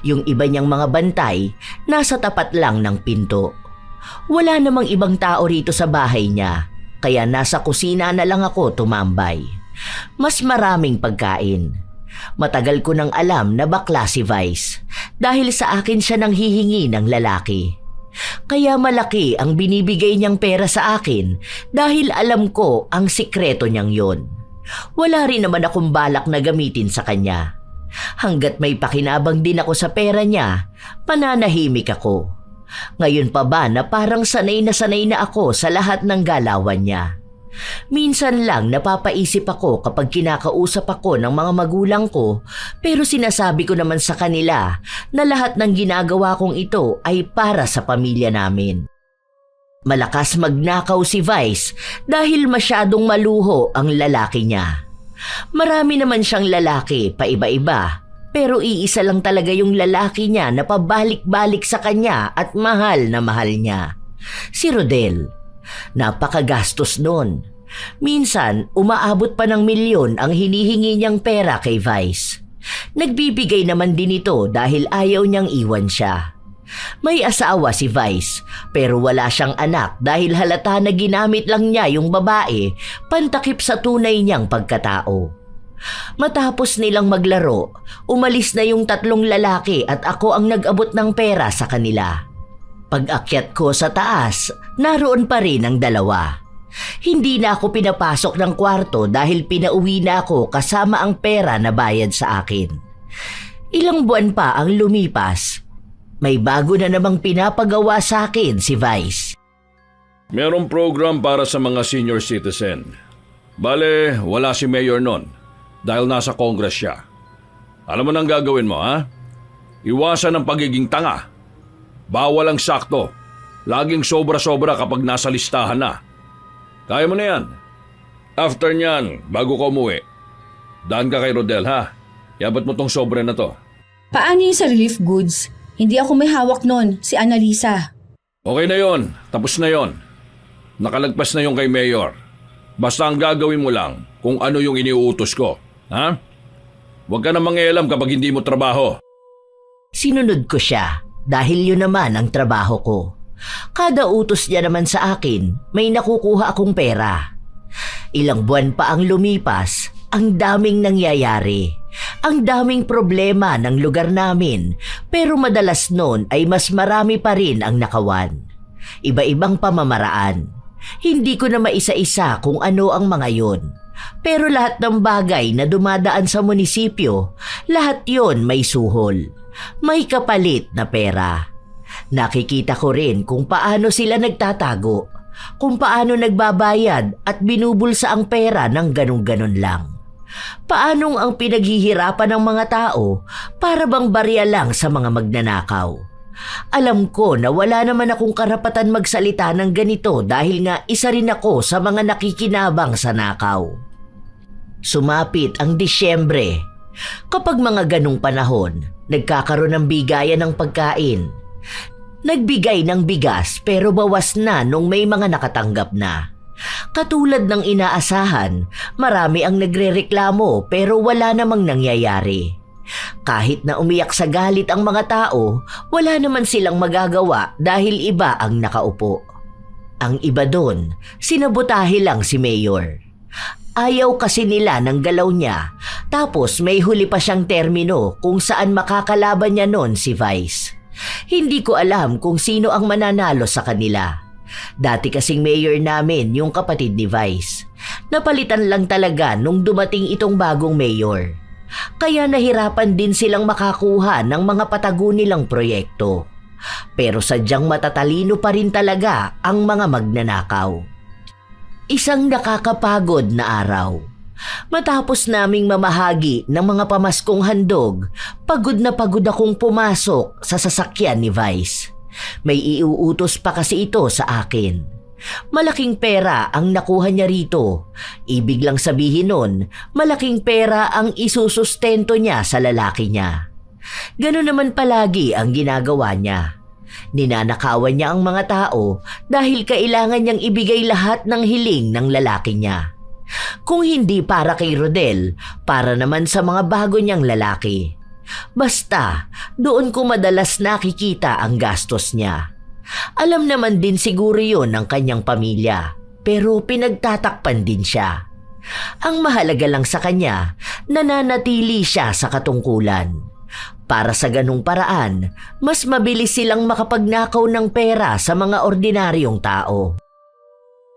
Yung iba niyang mga bantay, nasa tapat lang ng pinto. Wala namang ibang tao rito sa bahay niya, kaya nasa kusina na lang ako tumambay. Mas maraming pagkain. Matagal ko nang alam na bakla si Vice dahil sa akin siya nang hihingi ng lalaki. Kaya malaki ang binibigay niyang pera sa akin dahil alam ko ang sikreto niyang yon. Wala rin naman akong balak na gamitin sa kanya. Hanggat may pakinabang din ako sa pera niya, pananahimik ako. Ngayon pa ba na parang sanay na ako sa lahat ng galawan niya. Minsan lang napapaisip ako kapag kinakausap ako ng mga magulang ko, pero sinasabi ko naman sa kanila na lahat ng ginagawa kong ito ay para sa pamilya namin. Malakas magnakaw si Vice dahil masyadong maluho ang lalaki niya. Marami naman siyang lalaki, paiba-iba, pero iisa lang talaga yung lalaki niya na pabalik-balik sa kanya at mahal na mahal niya. Si Rodel. Napakagastos nun. Minsan, umaabot pa ng 1,000,000 ang hinihingi niyang pera kay Vice. Nagbibigay naman din ito dahil ayaw niyang iwan siya. May asawa si Vice, pero wala siyang anak dahil halata na ginamit lang niya yung babae pantakip sa tunay niyang pagkatao. Matapos nilang maglaro, umalis na yung 3 lalaki at ako ang nag-abot ng pera sa kanila. Pag-akyat ko sa taas, naroon pa rin ang 2. Hindi na ako pinapasok ng kwarto dahil pinauwi na ako kasama ang pera na bayad sa akin. Ilang buwan pa ang lumipas. May bago na namang pinapagawa sa akin si Vice. Merong program para sa mga senior citizen. Bale, wala si Mayor nun dahil nasa Congress siya. Alam mo nang gagawin mo, ha? Iwasan ang pagiging tanga. Bawal ang sakto. Laging sobra-sobra kapag nasa listahan na. Kaya mo na yan. After nyan, bago ka umuwi, daan ka kay Rodel, ha? Yabat mo tong sobre na to. Paano yung sa relief goods? Hindi ako may hawak nun, si Annalisa. Okay na yon. Tapos na yon. Nakalagpas na yung kay Mayor. Basta ang gagawin mo lang kung ano yung iniuutos ko. Ha? Huwag ka na mangialam kapag hindi mo trabaho. Sinunod ko siya dahil yun naman ang trabaho ko. Kada utos niya naman sa akin, may nakukuha akong pera. Ilang buwan pa ang lumipas, ang daming nangyayari. Ang daming problema ng lugar namin, pero madalas noon ay mas marami pa rin ang nakawan. Iba-ibang pamamaraan. Hindi ko na maisa-isa kung ano ang mga yon. Pero lahat ng bagay na dumadaan sa munisipyo, lahat yon may suhol. May kapalit na pera. Nakikita ko rin kung paano sila nagtatago, kung paano nagbabayad at binubulsa ang pera ng ganun-ganun lang. Paanong ang pinaghihirapan ng mga tao para bang barya lang sa mga magnanakaw. Alam ko na wala naman akong karapatan magsalita ng ganito dahil nga isa rin ako sa mga nakikinabang sa nakaw. Sumapit ang Disyembre. Kapag mga ganung panahon, nagkakaroon ng bigayan ng pagkain. Nagbigay ng bigas pero bawas na nung may mga nakatanggap na. Katulad ng inaasahan, marami ang nagrereklamo pero wala namang nangyayari. Kahit na umiyak sa galit ang mga tao, wala naman silang magagawa dahil iba ang nakaupo. Ang iba doon, sinabotahe lang si Mayor. Ayaw kasi nila ng galaw niya, tapos may huli pa siyang termino kung saan makakalaban niya noon si Vice. Hindi ko alam kung sino ang mananalo sa kanila. Dati kasing mayor namin yung kapatid ni Vice. Napalitan lang talaga nung dumating itong bagong mayor. Kaya nahirapan din silang makakuha ng mga patago nilang proyekto. Pero sadyang matatalino pa rin talaga ang mga magnanakaw. Isang nakakapagod na araw. Matapos naming mamahagi ng mga pamaskong handog, pagod na pagod akong pumasok sa sasakyan ni Vice. May iuutos pa kasi ito sa akin. Malaking pera ang nakuha niya rito. Ibig lang sabihin nun, malaking pera ang isusustento niya sa lalaki niya. Ganun naman palagi ang ginagawa niya. Ninanakawan niya ang mga tao dahil kailangan niyang ibigay lahat ng hiling ng lalaki niya. Kung hindi para kay Rodel, para naman sa mga bago niyang lalaki. Basta, doon ko madalas nakikita ang gastos niya. Alam naman din siguro yun ng kanyang pamilya, pero pinagtatakpan din siya. Ang mahalaga lang sa kanya, nananatili siya sa katungkulan. Para sa ganung paraan, mas mabilis silang makapagnakaw ng pera sa mga ordinaryong tao.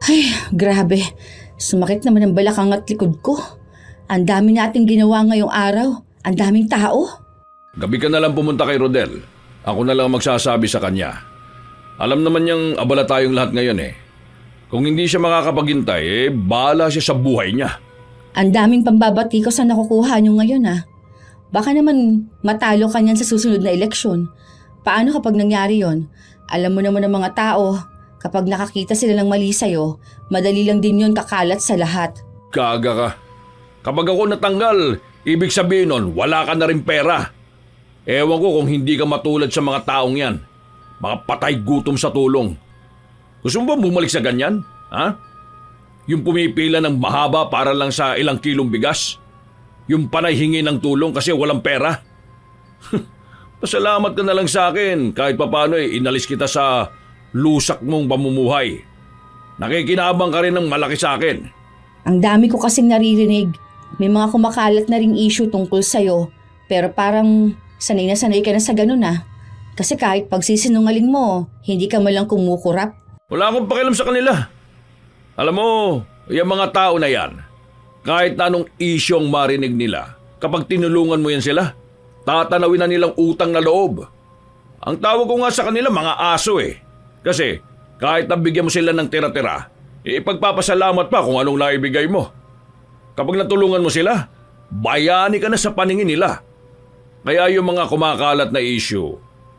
Ay, grabe. Sumakit naman ang balakang at likod ko. Ang dami nating ginawa ngayong araw. Ang daming tao. Gabi ka na lang pumunta kay Rodel. Ako na lang magsasabi sa kanya. Alam naman niyang abala tayong lahat ngayon eh. Kung hindi siya makakapaghintay, bahala siya sa buhay niya. Ang daming pambabati ko sa nakukuha niyo ngayon Baka naman matalo ka niyan sa susunod na eleksyon. Paano kapag nangyari yon? Alam mo naman ng mga tao, kapag nakakita sila ng mali sa'yo, madali lang din yun kakalat sa lahat. Kaga ka. Kapag ako natanggal, ibig sabihin nun, wala ka na rin pera. Ewan ko kung hindi ka matulad sa mga taong yan. Mga patay gutom sa tulong. Gusto mo ba bumalik sa ganyan? Ha? Yung pumipila ng mahaba para lang sa ilang kilong bigas? Yung panay hingi ng tulong kasi walang pera? Pasalamat ka na lang sa akin kahit papano inalis kita sa lusak mong pamumuhay. Nakikinabang ka rin ng malaki sa akin. Ang dami ko kasing naririnig. May mga kumakalat na ring issue tungkol sa'yo. Pero parang sanay na sanay ka na sa ganun Kasi kahit pagsisinungaling mo, hindi ka malang kumukurap. Wala akong pakialam sa kanila. Alam mo, yung mga tao na yan, kahit na anong isyong marinig nila, kapag tinulungan mo yan sila, tatanawin na nilang utang na loob. Ang tawag ko nga sa kanila mga aso Kasi kahit nabigyan mo sila ng tira-tira, ipagpapasalamat pa kung anong naibigay mo. Kapag natulungan mo sila, bayani ka na sa paningin nila. Kaya yung mga kumakalat na issue,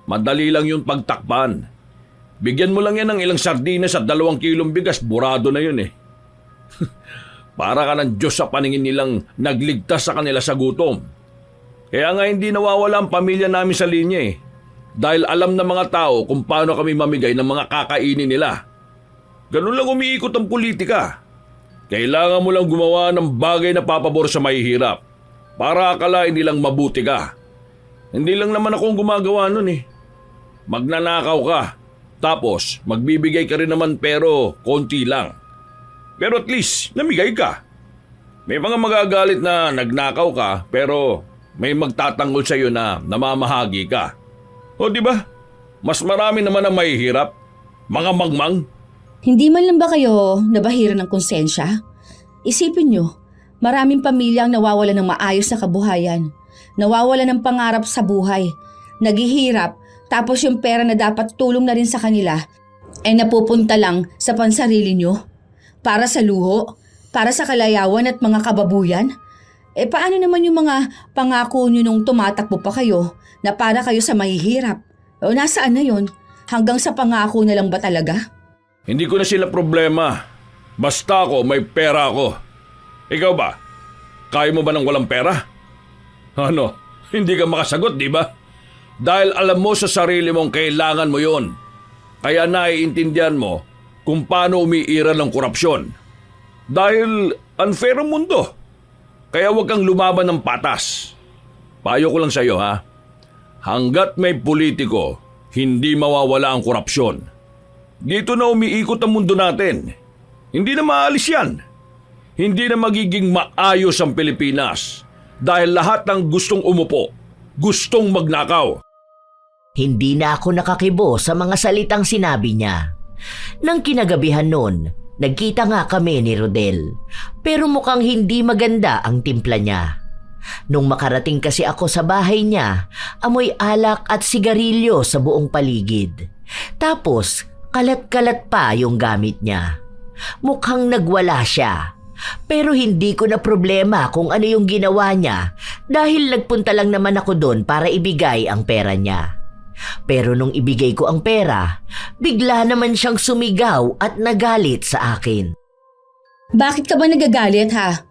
madali lang yung pagtakpan. Bigyan mo lang yan ng ilang sardinas at 2 kilong bigas, burado na yun Para ka ng Diyos sa paningin nilang nagligtas sa kanila sa gutom. Kaya nga hindi nawawala ang pamilya namin sa linya Dahil alam ng mga tao kung paano kami mamigay ng mga kakainin nila. Ganun lang umiikot ang politika. Kailangan mo lang gumawa ng bagay na papabor sa mahihirap para akalain nilang mabuti ka. Hindi lang naman akong gumagawa nun Magnanakaw ka, tapos magbibigay ka rin naman pero konti lang. Pero at least namigay ka. May mga magagalit na nagnakaw ka pero may magtatanggol sa iyo na namamahagi ka. O di ba? Mas marami naman ang mahihirap. Mga mangmang. Hindi man lang ba kayo nabahira ng konsensya? Isipin nyo, maraming pamilya ang nawawalan ng maayos na kabuhayan. Nawawalan ng pangarap sa buhay. Naghihirap, tapos yung pera na dapat tulong na rin sa kanila, napupunta lang sa pansarili nyo. Para sa luho, para sa kalayawan at mga kababuyan. Paano naman yung mga pangako nyo nung tumatakbo pa kayo na para kayo sa mahihirap? O nasaan na yun? Hanggang sa pangako na lang ba talaga? Hindi ko na sila problema. Basta ako, may pera ako. Ikaw ba? Kaya mo ba ng walang pera? Ano? Hindi ka makasagot, di ba? Dahil alam mo sa sarili mong kailangan mo yon. Kaya naiintindihan mo kung paano umiiral ng korupsyon. Dahil unfair ang mundo. Kaya huwag kang lumaban ng patas. payo ko lang sa'yo ha. Hanggat may politiko, hindi mawawala ang korupsyon. Dito na umiikot ang mundo natin. Hindi na maalis yan. Hindi na magiging maayos ang Pilipinas dahil lahat ng gustong umupo, gustong magnakaw. Hindi na ako nakakibo sa mga salitang sinabi niya. Nang kinagabihan noon, nagkita nga kami ni Rodel. Pero mukhang hindi maganda ang timpla niya. Nung makarating kasi ako sa bahay niya, amoy alak at sigarilyo sa buong paligid. Tapos, kalat-kalat pa yung gamit niya. Mukhang nagwala siya. Pero hindi ko na problema kung ano yung ginawa niya dahil nagpunta lang naman ako doon para ibigay ang pera niya. Pero nung ibigay ko ang pera, bigla naman siyang sumigaw at nagalit sa akin. Bakit ka ba nagagalit ha?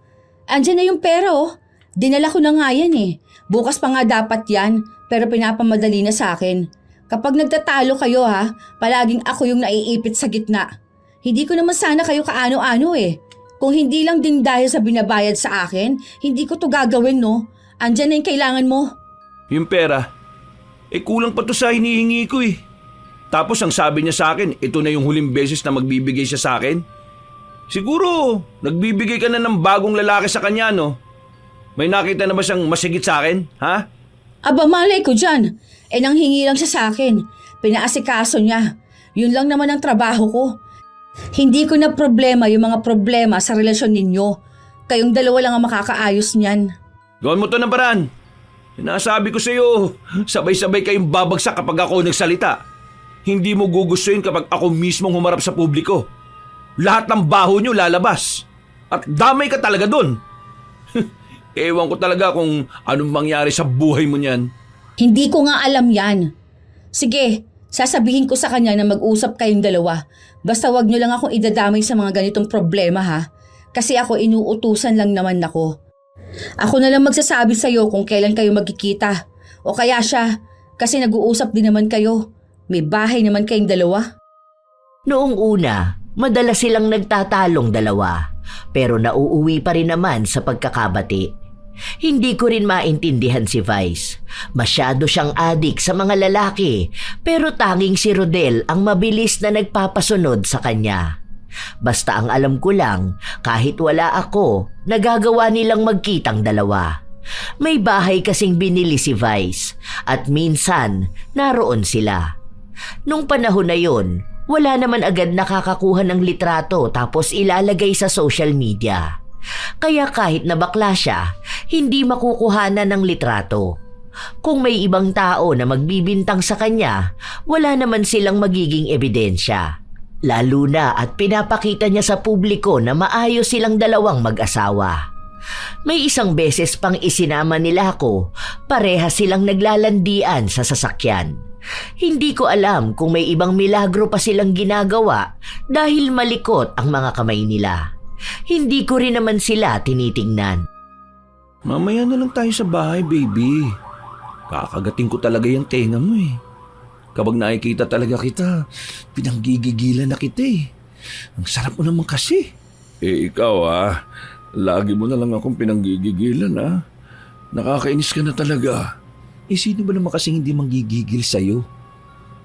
Andyan na yung pera oh. Dinala ko na nga yan eh. Bukas pa nga dapat yan, pero pinapamadali na sa akin. Kapag nagtatalo kayo ha, palaging ako yung naiipit sa gitna. Hindi ko naman sana kayo kaano-ano eh. Kung hindi lang din dahil sa binabayad sa akin, hindi ko to gagawin no. Andyan na yung kailangan mo. Yung pera, kulang pa to sa hinihingi ko eh. Tapos ang sabi niya sa akin, ito na yung huling beses na magbibigay siya sa akin. Siguro, nagbibigay ka na ng bagong lalaki sa kanya no? May nakita na ba siyang masigit sa akin, ha? Aba malay ko dyan. Nanghingi lang siya sa akin. Pinaasikaso niya. Yun lang naman ang trabaho ko. Hindi ko na problema yung mga problema sa relasyon ninyo. Kayong dalawa lang ang makakaayos niyan. Gawin mo to ng paraan. Sinasabi ko sa iyo, sabay-sabay kayong babagsak kapag ako nagsalita. Hindi mo gugustuhin kapag ako mismong humarap sa publiko. Lahat ng baho nyo lalabas. At damay ka talaga dun. Ewan ko talaga kung anong mangyari sa buhay mo niyan. Hindi ko nga alam yan. Sige, sasabihin ko sa kanya na mag-usap kayong dalawa. Basta wag nyo lang akong idadamay sa mga ganitong problema ha. Kasi ako inuutusan lang naman ako. Ako na lang magsasabi sa'yo kung kailan kayo magkikita. O kaya siya, kasi nag-uusap din naman kayo. May bahay naman kayong dalawa. Noong una, madalas silang nagtatalong dalawa. Pero nauuwi pa rin naman sa pagkakabati. Hindi ko rin maintindihan si Vice. Masyado siyang adik sa mga lalaki, pero tanging si Rodel ang mabilis na nagpapasunod sa kanya. Basta ang alam ko lang, kahit wala ako, nagagawa nilang magkitang dalawa. May bahay kasing binili si Vice, at minsan naroon sila. Nung panahon na yon, wala naman agad nakakakuha ng litrato tapos ilalagay sa social media. Kaya kahit na bakla siya, hindi makukuhanan ng litrato. Kung may ibang tao na magbibintang sa kanya, wala naman silang magiging ebidensya. Lalo na at pinapakita niya sa publiko na maayos silang dalawang mag-asawa. May isang beses pang isinama nila ako, pareha silang naglalandian sa sasakyan. Hindi ko alam kung may ibang milagro pa silang ginagawa dahil malikot ang mga kamay nila. Hindi ko rin naman sila tinitingnan. Mamaya na lang tayo sa bahay, baby. Kakagating ko talaga yung tenga mo eh. Kapag nakikita talaga kita, pinanggigigilan na kita eh. Ang sarap mo naman kasi. Ikaw lagi mo na lang akong pinanggigigilan Nakakainis ka na talaga. Sino ba naman kasing hindi manggigigil sa'yo?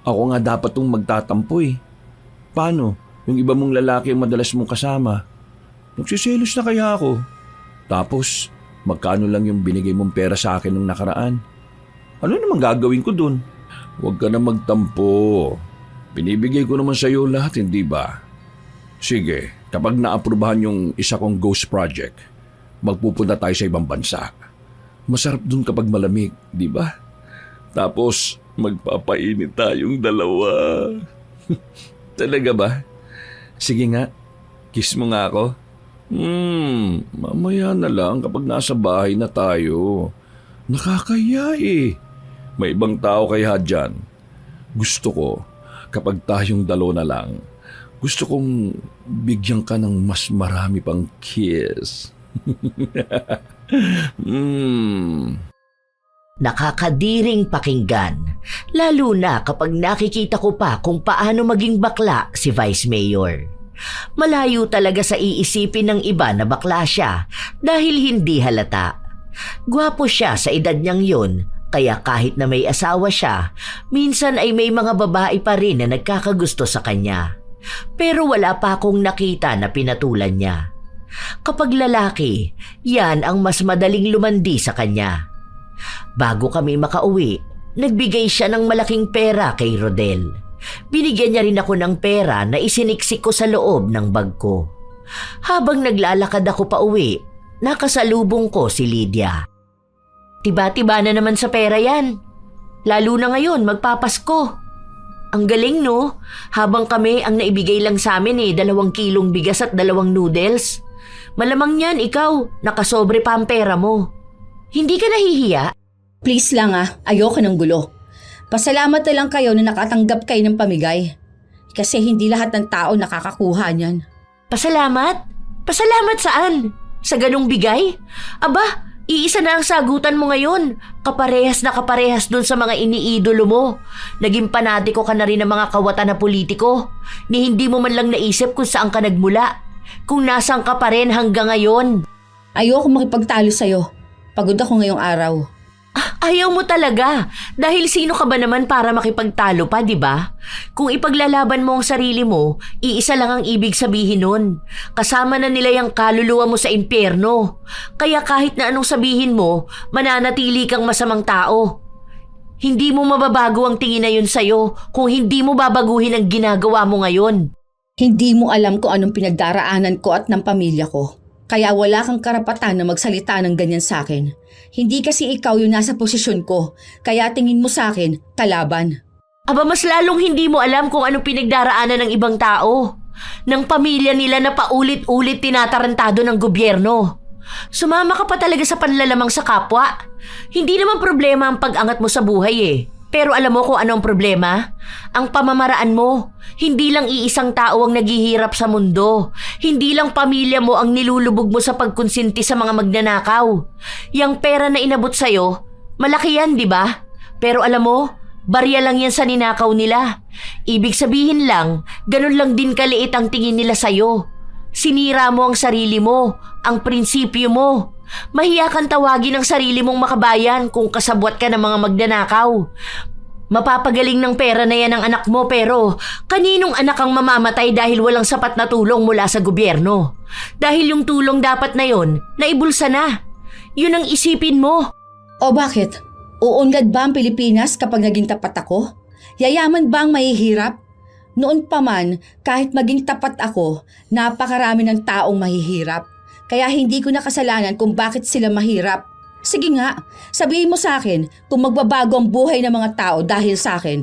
Ako nga dapat tong magtatampo eh. Paano? Yung iba mong lalaki ang madalas mong kasama. Nagsiselos na kaya ako. Tapos, magkano lang yung binigay mong pera sa akin nung nakaraan? Ano namang gagawin ko dun? Huwag ka na magtampo. Binibigay ko naman sa'yo lahat, hindi ba? Sige, kapag naaprubahan yung isa kong ghost project, magpupunta tayo sa ibang bansa. Masarap dun kapag malamig, di ba? Tapos, magpapainit tayong dalawa. Talaga ba? Sige nga, kiss mo nga ako. Mamaya na lang kapag nasa bahay na tayo. Nakakaya eh. May ibang tao kaya dyan. Gusto ko, kapag tayong dalawa na lang, gusto kong bigyan ka ng mas marami pang kiss. Nakakadiring pakinggan, lalo na kapag nakikita ko pa kung paano maging bakla si Vice Mayor. Malayo talaga sa iisipin ng iba na bakla siya dahil hindi halata. Gwapo siya sa edad niyang yun, kaya kahit na may asawa siya, minsan ay may mga babae pa rin na nagkakagusto sa kanya. Pero wala pa akong nakita na pinatulan niya. Kapag lalaki, yan ang mas madaling lumandi sa kanya. Bago kami makauwi, nagbigay siya ng malaking pera kay Rodel. Binigyan niya rin ako ng pera na isiniksik ko sa loob ng bag ko. Habang naglalakad ako pa uwi, nakasalubong ko si Lydia. Tiba-tiba na naman sa pera yan. Lalo na ngayon, magpapasko. Ang galing no? Habang kami ang naibigay lang sa amin 2 kilong bigas at 2 noodles. Malamang yan ikaw, nakasobre pa ang pera mo. Hindi ka nahihiya? Please lang ayoko ng gulo. Pasalamat na lang kayo na nakatanggap kayo ng pamigay. Kasi hindi lahat ng tao nakakakuha niyan. Pasalamat? Pasalamat saan? Sa ganong bigay? Aba, iisa na ang sagutan mo ngayon. Kaparehas na kaparehas dun sa mga iniidolo mo. Naging panatiko ka na rin ng mga kawatan na politiko. Ni hindi mo man lang naisip kung saan ka nagmula. Kung nasaan ka pa rin hanggang ngayon. Ayoko makipagtalo sa'yo. Pagod ako ngayong araw. Ayaw mo talaga. Dahil sino ka ba naman para makipagtalo pa, di ba? Kung ipaglalaban mo ang sarili mo, iisa lang ang ibig sabihin nun. Kasama na nila yung kaluluwa mo sa impyerno. Kaya kahit na anong sabihin mo, mananatili kang masamang tao. Hindi mo mababago ang tingin na yun sa'yo kung hindi mo babaguhin ang ginagawa mo ngayon. Hindi mo alam kung anong pinagdaraanan ko at ng pamilya ko. Kaya wala kang karapatan na magsalita ng ganyan sa akin. Hindi kasi ikaw yung nasa posisyon ko, kaya tingin mo sa akin, kalaban. Aba mas lalong hindi mo alam kung anong pinagdaraanan ng ibang tao. Ng pamilya nila na paulit-ulit tinatarantado ng gobyerno. Sumama ka pa talaga sa panlalamang sa kapwa. Hindi naman problema ang pag-angat mo sa buhay Pero alam mo kung anong problema? Ang pamamaraan mo. Hindi lang iisang tao ang naghihirap sa mundo. Hindi lang pamilya mo ang nilulubog mo sa pagkonsinti sa mga magnanakaw. Yang pera na inabot sa'yo, malaki yan, di ba? Pero alam mo, barya lang yan sa ninakaw nila. Ibig sabihin lang, ganun lang din kaliit ang tingin nila sa'yo. Sinira mo ang sarili mo, ang prinsipyo mo. Mahiya kang tawagin ang sarili mong makabayan kung kasabwat ka ng mga magnanakaw. Mapapagaling ng pera na yan ang anak mo pero kaninong anak ang mamamatay dahil walang sapat na tulong mula sa gobyerno? Dahil yung tulong dapat na yon, naibulsa na. Yun ang isipin mo. O bakit? Uunlad ba ang Pilipinas kapag naging tapat ako? Yayaman ba ang mahihirap? Noon pa man, kahit maging tapat ako, napakarami ng taong mahihirap. Kaya hindi ko na kasalanan kung bakit sila mahirap. Sige nga, sabihin mo sa akin kung magbabago ang buhay ng mga tao dahil sa akin.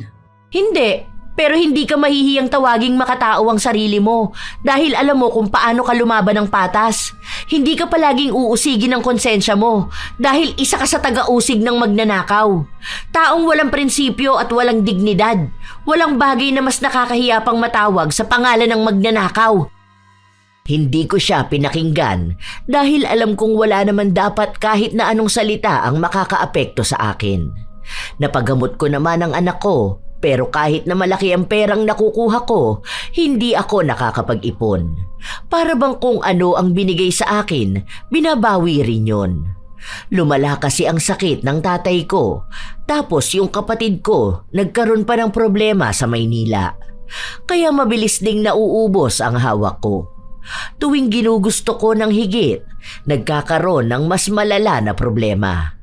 Hindi, pero hindi ka mahihiyang tawaging makatao ang sarili mo dahil alam mo kung paano ka lumaban ng patas. Hindi ka palaging uusigin ng konsensya mo dahil isa ka sa taga-usig ng magnanakaw. Taong walang prinsipyo at walang dignidad. Walang bagay na mas nakakahiya pang matawag sa pangalan ng magnanakaw. Hindi ko siya pinakinggan dahil alam kong wala naman dapat kahit na anong salita ang makakaapekto sa akin. Napagamot ko naman ang anak ko pero kahit na malaki ang perang nakukuha ko, hindi ako nakakapag-ipon. Para bang kung ano ang binigay sa akin, binabawi rin yun. Lumala kasi ang sakit ng tatay ko tapos yung kapatid ko nagkaroon pa ng problema sa Maynila. Kaya mabilis ding nauubos ang hawak ko. Tuwing ginugusto ko ng higit, nagkakaroon ng mas malala na problema.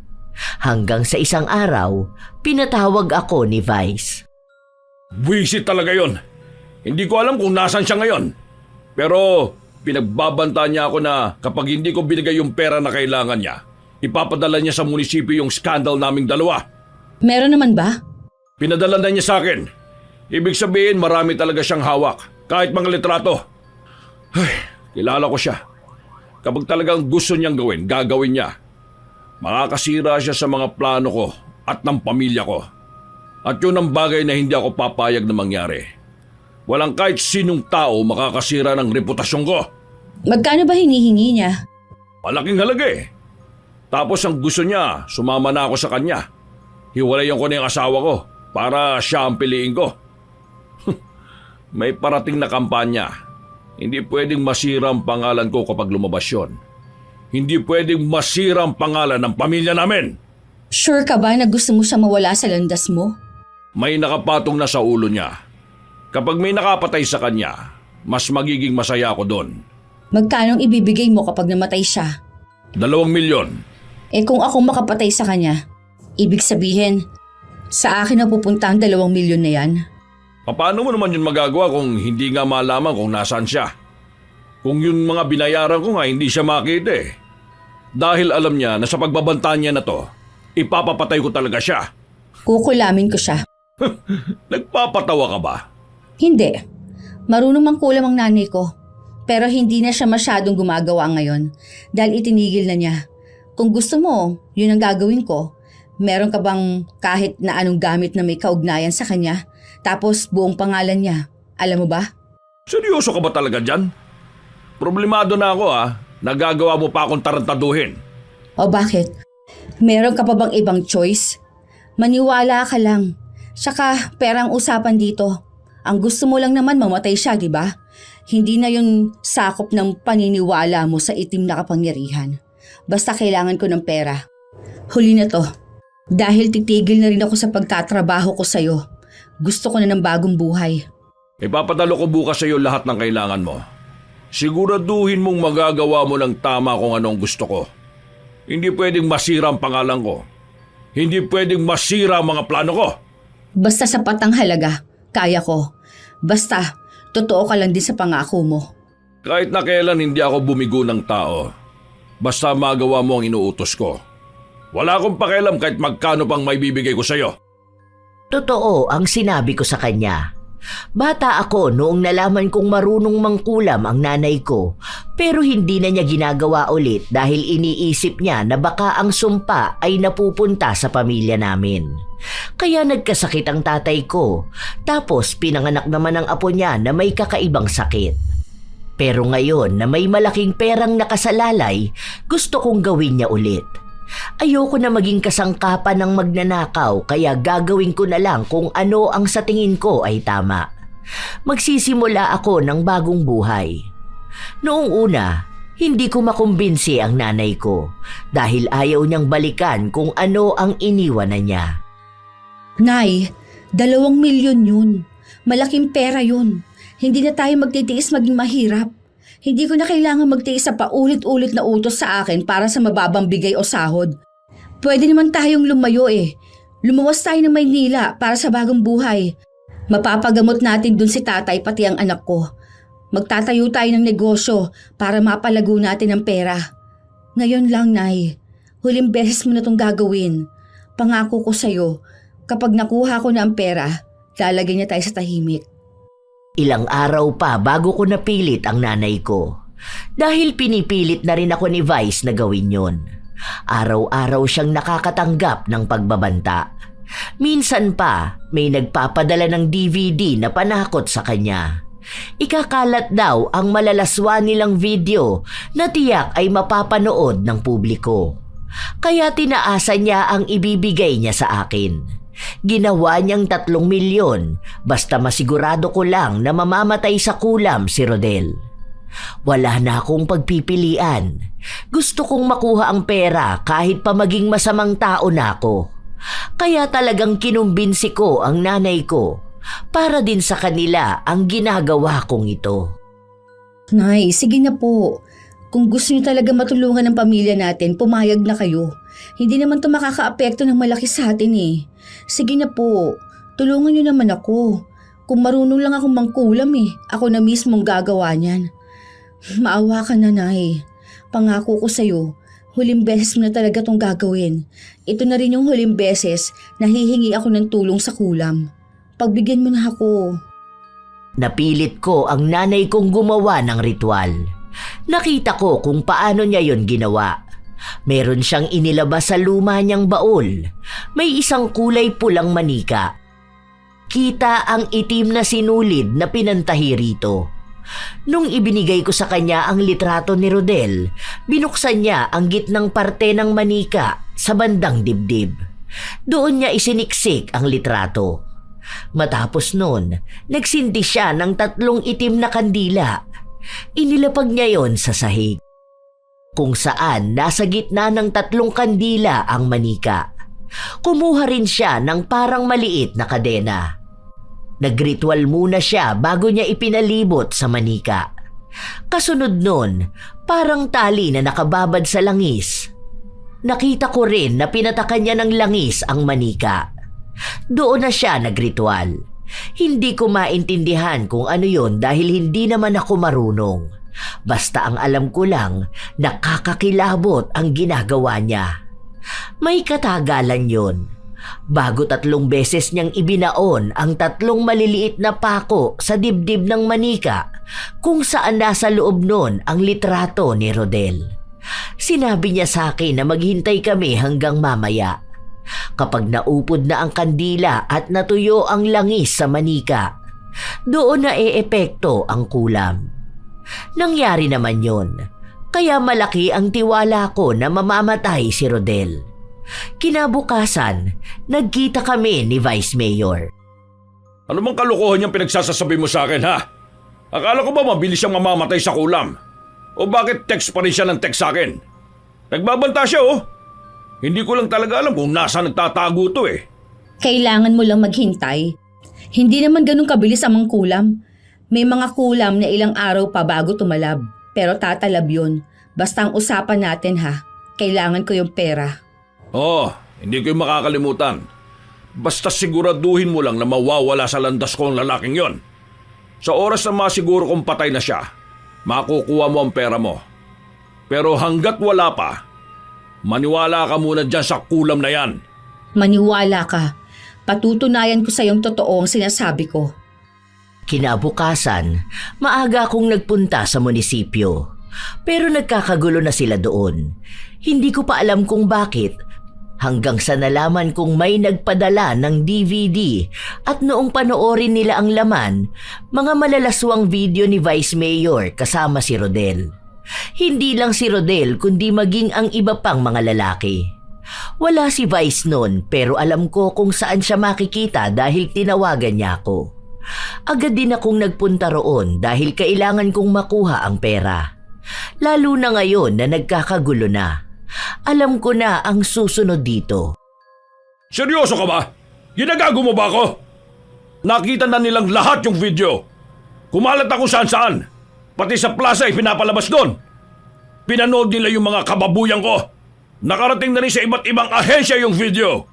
Hanggang sa isang araw, pinatawag ako ni Vice. Buwisit talaga yon. Hindi ko alam kung nasan siya ngayon. Pero pinagbabanta niya ako na kapag hindi ko binigay yung pera na kailangan niya, ipapadala niya sa munisipyo yung skandal naming dalawa. Meron naman ba? Pinadala na niya sa akin. Ibig sabihin marami talaga siyang hawak, kahit mga litrato. Ay, kilala ko siya. Kapag talagang gusto niyang gawin, gagawin niya. Makakasira siya sa mga plano ko at ng pamilya ko. At yun ang bagay na hindi ako papayag na mangyari. Walang kahit sinong tao makakasira ng reputasyon ko. Magkano ba hinihingi niya? Malaking halaga Tapos ang gusto niya, sumama na ako sa kanya. Hiwalayan ko na yung asawa ko para siya ang piliin ko. May parating na kampanya. Hindi pwedeng masira ang pangalan ko kapag lumabas yun. Hindi pwedeng masira ang pangalan ng pamilya namin. Sure ka ba na gusto mo siya mawala sa landas mo? May nakapatong na sa ulo niya. Kapag may nakapatay sa kanya, mas magiging masaya ako doon. Magkano ibibigay mo kapag namatay siya? 2 milyon. Eh kung ako makapatay sa kanya, ibig sabihin, sa akin na pupunta ang 2 milyon na yan. Paano mo naman yun magagawa kung hindi nga malaman kung nasaan siya? Kung yung mga binayaran ko nga hindi siya makita eh. Dahil alam niya na sa pagbabanta niya na to, ipapapatay ko talaga siya. Kukulamin ko siya. Nagpapatawa ka ba? Hindi. Marunong mangkulam ang nanay ko. Pero hindi na siya masyadong gumagawa ngayon dahil itinigil na niya. Kung gusto mo, yun ang gagawin ko. Meron ka bang kahit na anong gamit na may kaugnayan sa kanya? Tapos buong pangalan niya. Alam mo ba? Seryoso ka ba talaga dyan? Problemado na ako Nagagawa mo pa akong tarantaduhin. O bakit? Meron ka pa bang ibang choice? Maniwala ka lang. Saka perang usapan dito. Ang gusto mo lang naman mamatay siya, di ba? Hindi na yun sakop ng paniniwala mo sa itim na kapangyarihan. Basta kailangan ko ng pera. Huli na to. Dahil titigil na rin ako sa pagtatrabaho ko sa'yo. Gusto ko na ng bagong buhay. Ipapadalo ko bukas sa iyo lahat ng kailangan mo. Siguraduhin mong magagawa mo ng tama kung anong gusto ko. Hindi pwedeng masira ang pangalan ko. Hindi pwedeng masira ang mga plano ko. Basta sapat ang halaga, kaya ko. Basta, totoo ka lang din sa pangako mo. Kahit na kailan hindi ako bumigo ng tao. Basta magawa mo ang inuutos ko. Wala akong pakialam kahit magkano pang may bibigay ko sa'yo. Totoo ang sinabi ko sa kanya. Bata ako noong nalaman kong marunong mangkulam ang nanay ko, pero hindi na niya ginagawa ulit dahil iniisip niya na baka ang sumpa ay napupunta sa pamilya namin. Kaya nagkasakit ang tatay ko, tapos pinanganak naman ang apo niya na may kakaibang sakit. Pero ngayon na may malaking perang nakasalalay, gusto kong gawin niya ulit. Ayoko na maging kasangkapan ng magnanakaw kaya gagawin ko na lang kung ano ang sa tingin ko ay tama. Magsisimula ako ng bagong buhay. Noong una, hindi ko makumbinsi ang nanay ko dahil ayaw niyang balikan kung ano ang iniwanan niya. Nay, 2 milyon yun. Malaking pera yun. Hindi na tayo magtitiis maging mahirap. Hindi ko na kailangan magtiis sa paulit-ulit na utos sa akin para sa mababang bigay o sahod. Pwede naman tayong lumayo eh. Lumuwas tayo ng Maynila para sa bagong buhay. Mapapagamot natin dun si tatay pati ang anak ko. Magtatayo tayo ng negosyo para mapalago natin ang pera. Ngayon lang, Nay. Huling beses mo na itong gagawin. Pangako ko sa'yo, kapag nakuha ko na ang pera, lalagay niya tayo sa tahimik. Ilang araw pa bago ko napilit ang nanay ko. Dahil pinipilit na rin ako ni Vice na gawin yon. Araw-araw siyang nakakatanggap ng pagbabanta. Minsan pa may nagpapadala ng DVD na panakot sa kanya. Ikakalat daw ang malalaswa nilang video na tiyak ay mapapanood ng publiko. Kaya tinaasa niya ang ibibigay niya sa akin. Ginawa niyang 3 milyon basta masigurado ko lang na mamamatay sa kulam si Rodel. Wala na akong pagpipilian. Gusto kong makuha ang pera kahit pa maging masamang tao na ako. Kaya talagang kinumbinsi ko ang nanay ko para din sa kanila ang ginagawa kong ito. Nay, sige na po. Kung gusto niyo talaga matulungan ng pamilya natin, pumayag na kayo. Hindi naman ito makakaapekto ng malaki sa atin eh. Sige na po, tulungan niyo naman ako. Kung marunong lang akong mangkulam ako na mismong gagawa niyan. Maawa ka na, Nay. Pangako ko sa'yo, huling beses mo na talaga itong gagawin. Ito na rin yung huling beses na hihingi ako ng tulong sa kulam. Pagbigyan mo na ako. Napilit ko ang nanay kong gumawa ng ritual. Nakita ko kung paano niya yon ginawa. Meron siyang inilabas sa luma niyang baul. May isang kulay pulang manika. Kita ang itim na sinulid na pinantahi rito. Nung ibinigay ko sa kanya ang litrato ni Rodel, binuksan niya ang gitnang parte ng manika sa bandang dibdib. Doon niya isiniksik ang litrato. Matapos nun, nagsindi siya ng 3 itim na kandila. Inilapag niya yon sa sahig. kung saan nasa gitna ng 3 kandila ang manika. Kumuha rin siya ng parang maliit na kadena. Nagritual muna siya bago niya ipinalibot sa manika. Kasunod nun, parang tali na nakababad sa langis. Nakita ko rin na pinatakan niya ng langis ang manika. Doon na siya nagritual. Hindi ko maintindihan kung ano yon dahil hindi naman ako marunong. Basta ang alam ko lang, nakakakilabot ang ginagawa niya. May katagalan yon. Bago 3 beses niyang ibinaon ang 3 maliliit na pako sa dibdib ng manika kung saan nasa loob nun ang litrato ni Rodel. Sinabi niya sa akin na maghintay kami hanggang mamaya. Kapag naupod na ang kandila at natuyo ang langis sa manika, doon na eepekto ang kulam. Nangyari naman yon, kaya malaki ang tiwala ko na mamamatay si Rodel. Kinabukasan, nagkita kami ni Vice Mayor. Ano bang kalokohan niyang pinagsasasabi mo sa akin, ha? Akala ko ba mabilis siyang mamamatay sa kulam? O bakit text pa rin siya ng text sa akin? Nagbabanta siya, oh. Hindi ko lang talaga alam kung nasa nagtatago to, eh. Kailangan mo lang maghintay. Hindi naman ganun kabilis ang mga kulam. May mga kulam na ilang araw pa bago tumalab. Pero tatalab yun. Basta ang usapan natin, ha. Kailangan ko yung pera. Hindi ko yung makakalimutan. Basta siguraduhin mo lang na mawawala sa landas ko ang lalaking yon. Sa oras na masiguro kong patay na siya, makukuha mo ang pera mo. Pero hanggat wala pa, maniwala ka muna dyan sa kulam na yan. Maniwala ka. Patutunayan ko sa iyong totoo ang sinasabi ko. Kinabukasan, maaga akong nagpunta sa munisipyo. Pero nagkakagulo na sila doon. Hindi ko pa alam kung bakit. Hanggang sa nalaman kong may nagpadala ng DVD at noong panoorin nila ang laman, mga malalaswang video ni Vice Mayor kasama si Rodel. Hindi lang si Rodel kundi maging ang iba pang mga lalaki. Wala si Vice noon pero alam ko kung saan siya makikita dahil tinawagan niya ako. Agad din akong nagpunta roon dahil kailangan kong makuha ang pera. Lalo na ngayon na nagkakagulo na. Alam ko na ang susunod dito. Seryoso ka ba? Ginagago mo ba ako? Nakita na nilang lahat yung video. Kumalat ako saan-saan. Pati sa plaza ay pinapalabas doon. Pinanood nila yung mga kababuyan ko. Nakarating na rin sa iba't ibang ahensya yung video.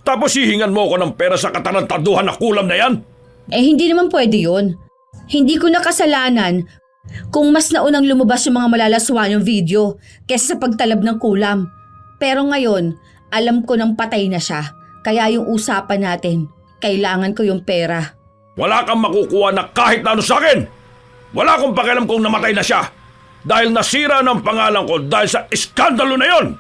Tapos hihingan mo ako ng pera sa katarantaduhan na kulam na yan? Hindi naman pwede yun. Hindi ko na kasalanan kung mas naunang lumabas yung mga malalaswaan yung video kesa sa pagtalab ng kulam. Pero ngayon, alam ko nang patay na siya. Kaya yung usapan natin, kailangan ko yung pera. Wala kang makukuha na kahit na ano sa akin. Wala akong pakialam kung namatay na siya. Dahil nasira ng pangalan ko dahil sa iskandalo na yon.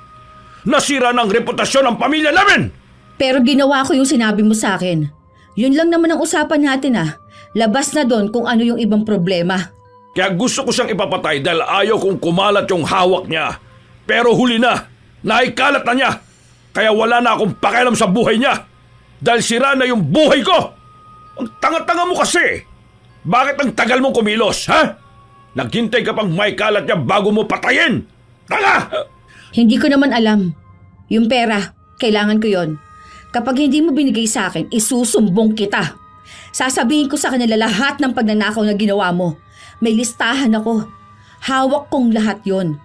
Nasira ng reputasyon ng pamilya namin. Pero ginawa ko yung sinabi mo sa akin. Yun lang naman ang usapan natin ah. Labas na doon kung ano yung ibang problema. Kaya gusto ko siyang ipapatay dahil ayaw kong kumalat yung hawak niya. Pero huli na. Naikalat na niya. Kaya wala na akong pakialam sa buhay niya. Dahil sira na yung buhay ko. Ang tanga-tanga mo kasi. Bakit ang tagal mong kumilos, ha? Naghintay ka pang maikalat niya bago mo patayin. Tanga! Hindi ko naman alam. Yung pera, kailangan ko yon. Kapag hindi mo binigay sa akin, isusumbong kita. Sasabihin ko sa kanila lahat ng pagnanakaw na ginawa mo. May listahan ako. Hawak kong lahat yon.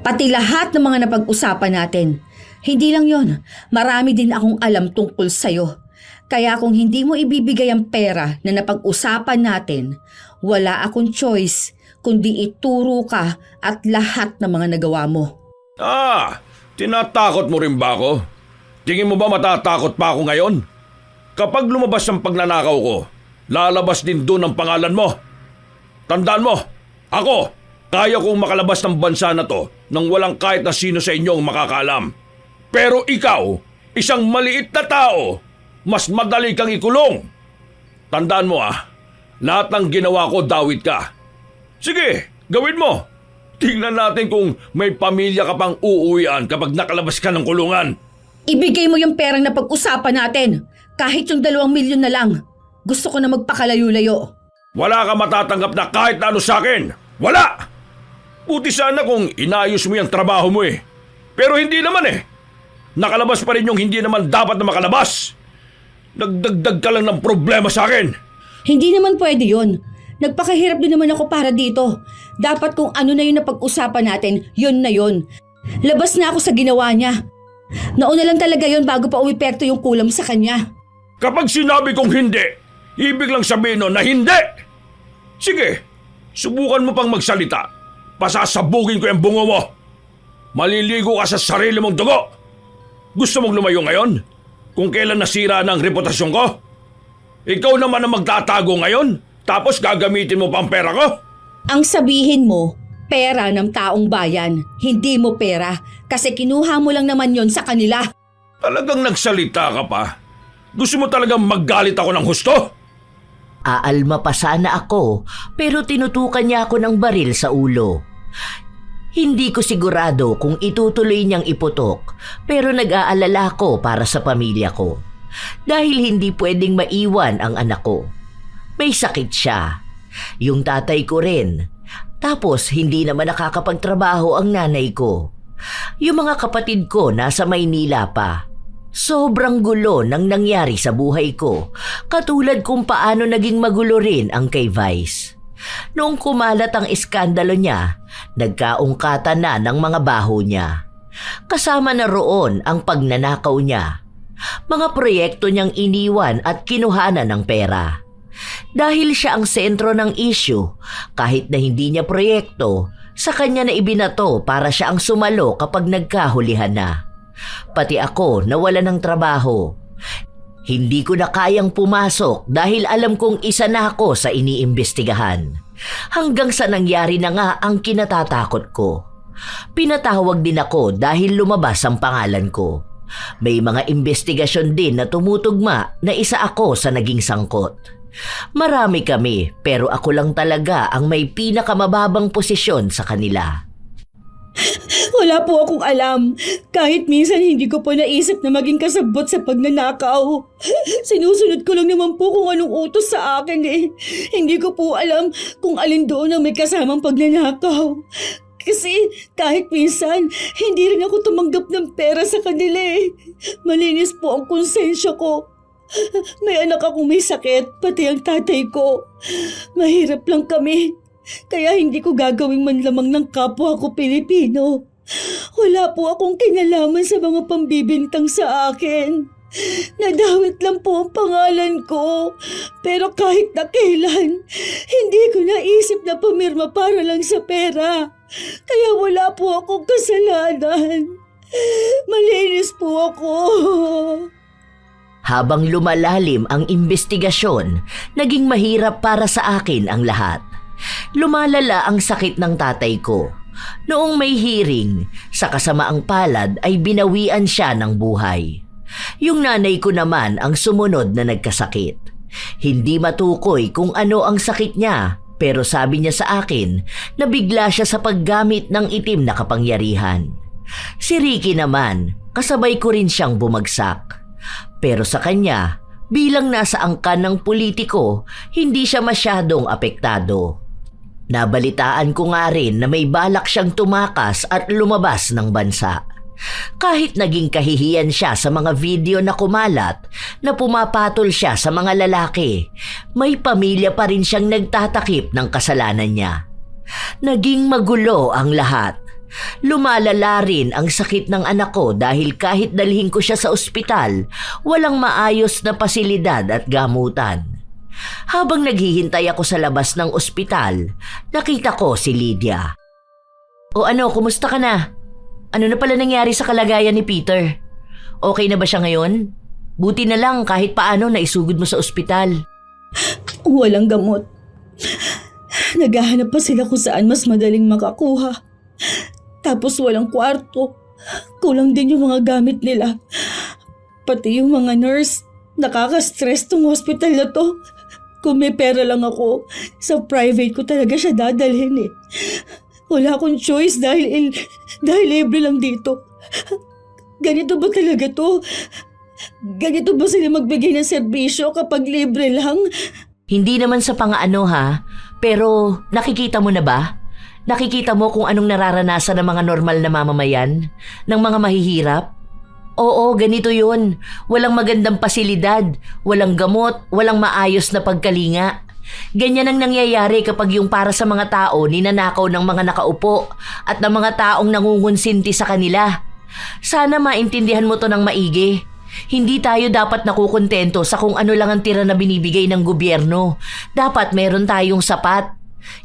Pati lahat ng mga napag-usapan natin. Hindi lang yon. Marami din akong alam tungkol sa'yo. Kaya kung hindi mo ibibigay ang pera na napag-usapan natin, wala akong choice kundi ituro ka at lahat ng mga nagawa mo. Tinatakot mo rin ba ako? Tingin mo ba matatakot pa ako ngayon? Kapag lumabas ang pagnanakaw ko, lalabas din doon ang pangalan mo. Tandaan mo, ako, kaya kong makalabas ng bansa na to nang walang kahit na sino sa inyong makakaalam. Pero ikaw, isang maliit na tao, mas madali kang ikulong. Tandaan mo lahat ng ginawa ko dawit ka. Sige, gawin mo. Tingnan natin kung may pamilya ka pang uuwian kapag nakalabas ka ng kulungan. Ibigay mo yung perang napag-usapan natin. Kahit yung 2 milyon na lang. Gusto ko na magpakalayo-layo. Wala ka matatanggap na kahit na ano sa akin. Wala! Buti sana kung inayos mo yung trabaho mo eh. Pero hindi naman eh. Nakalabas pa rin yung hindi naman dapat na makalabas. Nagdagdag ka lang ng problema sa akin. Hindi naman pwede yun. Nagpakahirap din naman ako para dito. Dapat kung ano na yun na pag-usapan natin, yun na yun. Labas na ako sa ginawa niya. Nauna lang talaga yun bago pa umipekto yung kulam sa kanya. Kapag sinabi kong hindi, ibig lang sabihin nun na hindi. Sige, subukan mo pang magsalita. Pasasabugin ko yung bungo mo. Maliligo ka sa sarili mong dugo. Gusto mong lumayo ngayon? Kung kailan nasira na ang reputasyon ko? Ikaw naman ang magtatago ngayon, tapos gagamitin mo pa ang pera ko? Ang sabihin mo, pera ng taong bayan, hindi mo pera kasi kinuha mo lang naman yon sa kanila. Talagang nagsalita ka pa? Gusto mo talagang maggalit ako ng husto? Aalma pa sana ako pero tinutukan niya ako ng baril sa ulo. Hindi ko sigurado kung itutuloy niyang iputok pero nag-aalala ko para sa pamilya ko. Dahil hindi pwedeng maiwan ang anak ko. May sakit siya. Yung tatay ko rin. Tapos hindi naman nakakapagtrabaho ang nanay ko. Yung mga kapatid ko nasa Maynila pa. Sobrang gulo ng nangyari sa buhay ko, katulad kung paano naging magulo rin ang kay Vice. Noong kumalat ang iskandalo niya, nagkaungkatan na ng mga baho niya. Kasama na roon ang pagnanakaw niya. Mga proyekto niyang iniwan at kinuhanan ng pera. Dahil siya ang sentro ng issue, kahit na hindi niya proyekto, sa kanya na ibinato para siya ang sumalo kapag nagkahulihan na. Pati ako nawala ng trabaho. Hindi ko na kayang pumasok dahil alam kong isa na ako sa iniimbestigahan. Hanggang sa nangyari na nga ang kinatatakot ko. Pinatawag din ako dahil lumabas ang pangalan ko. May mga investigasyon din na tumutugma na isa ako sa naging sangkot. Marami kami pero ako lang talaga ang may pinakamababang posisyon sa kanila. Wala po akong alam. Kahit minsan hindi ko po naisip na maging kasabot sa pagnanakaw. Sinusunod ko lang naman po kung anong utos sa akin eh. Hindi ko po alam kung alin doon ang may kasamang pagnanakaw. Kasi kahit minsan, hindi rin ako tumanggap ng pera sa kanila eh. Malinis po ang konsensya ko. May anak akong may sakit, pati ang tatay ko. Mahirap lang kami. Kaya hindi ko gagawing manlamang ng kapwa ko Pilipino. Wala po akong kinalaman sa mga pambibintang sa akin. Nadawit lang po ang pangalan ko. Pero kahit na kailan, hindi ko naisip na pumirma para lang sa pera. Kaya wala po akong kasalanan. Malinis po ako. Habang lumalalim ang investigasyon, naging mahirap para sa akin ang lahat. Lumalala ang sakit ng tatay ko. Noong may hearing, sa kasamaang palad ay binawian siya ng buhay. Yung nanay ko naman ang sumunod na nagkasakit. Hindi matukoy kung ano ang sakit niya, pero sabi niya sa akin na bigla siya sa paggamit ng itim na kapangyarihan. Si Ricky naman, kasabay ko rin siyang bumagsak. Pero sa kanya, bilang nasa angkan ng politiko, hindi siya masyadong apektado. Nabalitaan ko nga rin na may balak siyang tumakas at lumabas ng bansa. Kahit naging kahihiyan siya sa mga video na kumalat na pumapatol siya sa mga lalaki, may pamilya pa rin siyang nagtatakip ng kasalanan niya. Naging magulo ang lahat. Lumalala rin ang sakit ng anak ko dahil kahit dalhin ko siya sa ospital, walang maayos na pasilidad at gamutan. Habang naghihintay ako sa labas ng ospital, nakita ko si Lydia. O ano, kumusta ka na? Ano na pala nangyari sa kalagayan ni Peter? Okay na ba siya ngayon? Buti na lang kahit paano naisugod mo sa ospital. Walang gamot. Naghahanap pa sila kung saan mas madaling makakuha. Tapos walang kwarto. Kulang din yung mga gamit nila. Pati yung mga nurse. Nakaka-stress tong hospital na to. Kung may pera lang ako, sa private ko talaga siya dadalhin eh. Wala akong choice dahil libre lang dito. Ganito ba talaga to? Ganito ba sila magbigay ng serbisyo kapag libre lang? Hindi naman sa pangaano ha, pero nakikita mo na ba? Nakikita mo kung anong nararanasan ng mga normal na mamamayan? Ng mga mahihirap? Oo, ganito yun. Walang magandang pasilidad, walang gamot, walang maayos na pagkalinga. Ganyan ang nangyayari kapag yung para sa mga tao ninanakaw ng mga nakaupo at ng mga taong nangungunsinti sa kanila. Sana maintindihan mo to ng maigi. Hindi tayo dapat nakukontento sa kung ano lang ang tira na binibigay ng gobyerno. Dapat meron tayong sapat.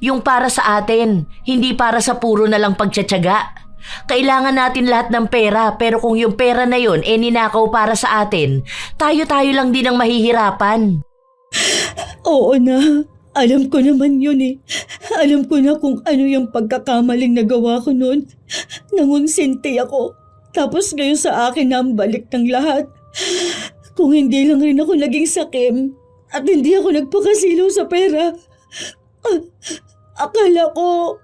Yung para sa atin, hindi para sa puro na lang pagtsatsaga. Kailangan natin lahat ng pera, pero kung yung pera na yun ninakaw para sa atin, tayo-tayo lang din ang mahihirapan. Oo na, alam ko naman yun eh. Alam ko na kung ano yung pagkakamaling nagawa ko noon. Nangunsinti ako. Tapos ngayon sa akin na ang balik ng lahat. Kung hindi lang rin ako naging sakim at hindi ako nagpakasilaw sa pera. Akala ko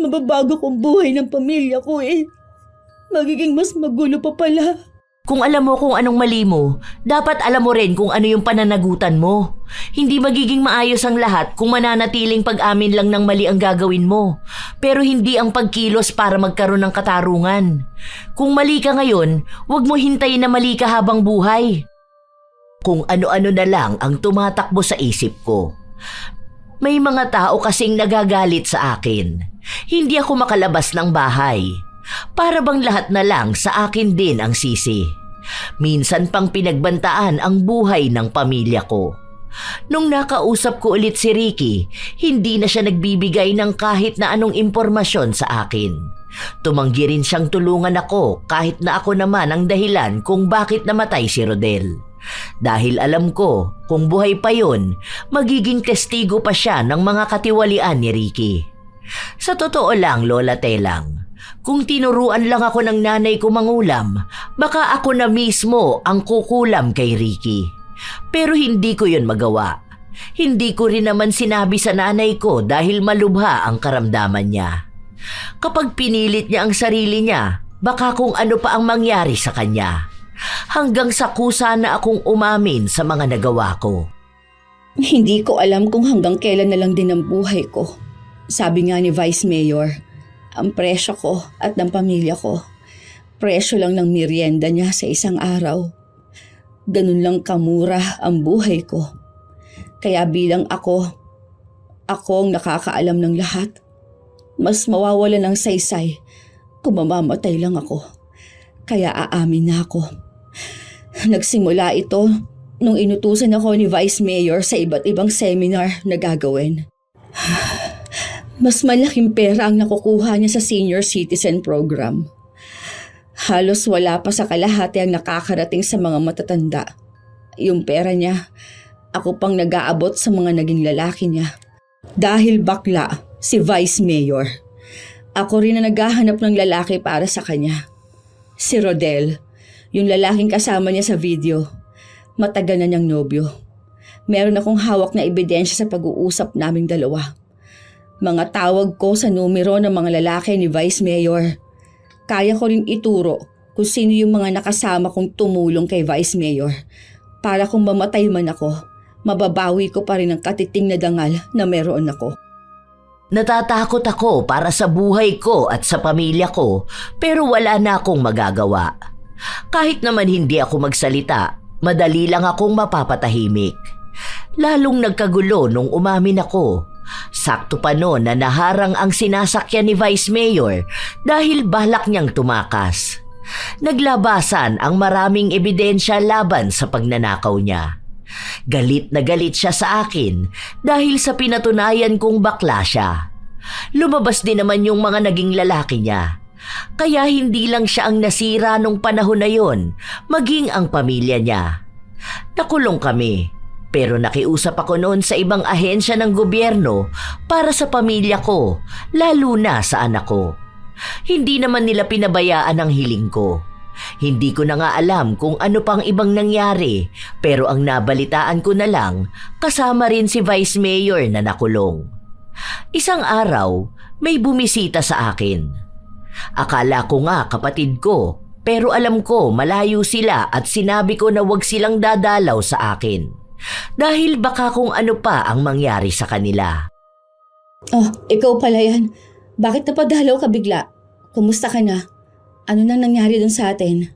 mababago kong buhay ng pamilya ko eh. Magiging mas magulo pa pala. Kung alam mo kung anong mali mo, dapat alam mo rin kung ano yung pananagutan mo. Hindi magiging maayos ang lahat kung mananatiling pag-amin lang ng mali ang gagawin mo, pero hindi ang pagkilos para magkaroon ng katarungan. Kung mali ka ngayon, huwag mo hintayin na mali ka habang buhay. Kung ano-ano na lang ang tumatakbo sa isip ko. May mga tao kasing nagagalit sa akin. Hindi ako makalabas ng bahay. Para bang lahat na lang sa akin din ang sisi. Minsan pang pinagbantaan ang buhay ng pamilya ko. Nung nakausap ko ulit si Ricky, hindi na siya nagbibigay ng kahit na anong impormasyon sa akin. Tumanggi rin siyang tulungan ako kahit na ako naman ang dahilan kung bakit namatay si Rodel. Dahil alam ko, kung buhay pa yun, magiging testigo pa siya ng mga katiwalian ni Ricky. Sa totoo lang, Lola Telang, kung tinuruan lang ako ng nanay ko mangulam, baka ako na mismo ang kukulam kay Ricky. Pero hindi ko yun magawa. Hindi ko rin naman sinabi sa nanay ko dahil malubha ang karamdaman niya. Kapag pinilit niya ang sarili niya, baka kung ano pa ang mangyari sa kanya. Hanggang sa kusa na akong umamin sa mga nagawa ko. Hindi ko alam kung hanggang kailan na lang din ang buhay ko. Sabi nga ni Vice Mayor, ang presyo ko at ng pamilya ko, presyo lang ng merienda niya sa isang araw. Ganun lang kamura ang buhay ko. Kaya bilang ako ang nakakaalam ng lahat, mas mawawala ng saysay kung mamamatay lang ako. Kaya aamin na ako. Nagsimula ito nung inutusan ako ni Vice Mayor sa iba't ibang seminar na gagawin. Mas malaking pera ang nakukuha niya sa senior citizen program. Halos wala pa sa kalahati ang nakakarating sa mga matatanda. Yung pera niya, ako pang nag-aabot sa mga naging lalaki niya. Dahil bakla si Vice Mayor, ako rin na naghahanap ng lalaki para sa kanya. Si Rodel, yung lalaking kasama niya sa video, matagal na niyang nobyo. Meron akong hawak na ebidensya sa pag-uusap naming dalawa. Mga tawag ko sa numero ng mga lalaki ni Vice Mayor. Kaya ko rin ituro kung sino yung mga nakasama kong tumulong kay Vice Mayor para kung mamatay man ako, mababawi ko pa rin ang katiting na dangal na meron ako. Natatakot ako para sa buhay ko at sa pamilya ko, pero wala na akong magagawa. Kahit naman hindi ako magsalita, madali lang akong mapapatahimik. Lalong nagkagulo nung umamin ako. Sakto pa noon na naharang ang sinasakyan ni Vice Mayor dahil balak niyang tumakas. Naglabasan ang maraming ebidensya laban sa pagnanakaw niya. Galit na galit siya sa akin dahil sa pinatunayan kong bakla siya. Lumabas din naman yung mga naging lalaki niya. Kaya hindi lang siya ang nasira nung panahon na yon, maging ang pamilya niya. Nakulong kami, pero nakiusap ako noon sa ibang ahensya ng gobyerno para sa pamilya ko, lalo na sa anak ko. Hindi naman nila pinabayaan ang hiling ko. Hindi ko na nga alam kung ano pang ibang nangyari, pero ang nabalitaan ko na lang, kasama rin si Vice Mayor na nakulong. Isang araw, may bumisita sa akin. Akala ko nga kapatid ko, pero alam ko malayo sila at sinabi ko na wag silang dadalaw sa akin. Dahil baka kung ano pa ang mangyari sa kanila. Oh, ikaw pala yan. Bakit napadalaw ka bigla? Kumusta ka na? Ano nang nangyari dun sa atin?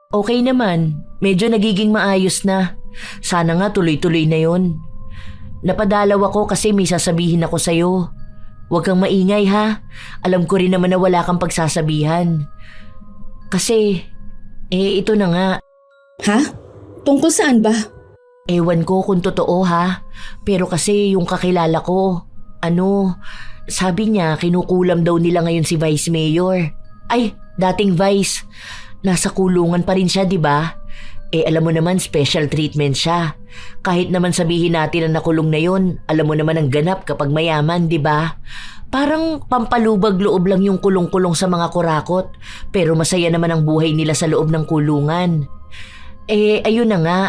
Okay naman, medyo nagiging maayos na. Sana nga tuloy-tuloy na yon. Napadalaw ako kasi may sasabihin ako sa'yo. Huwag kang maingay ha. Alam ko rin naman na wala kang pagsasabihan. Kasi, ito na nga. Ha? Tungkol saan ba? Ewan ko kung totoo ha. Pero kasi yung kakilala ko, sabi niya kinukulam daw nila ngayon si Vice Mayor. Ay, dating Vice. Nasa kulungan pa rin siya, di ba? Alam mo naman special treatment siya. Kahit naman sabihin natin na nakulong na yon, alam mo naman ang ganap kapag mayaman, di ba? Parang pampalubag loob lang yung kulong-kulong sa mga kurakot, pero masaya naman ang buhay nila sa loob ng kulungan. Ayun na nga.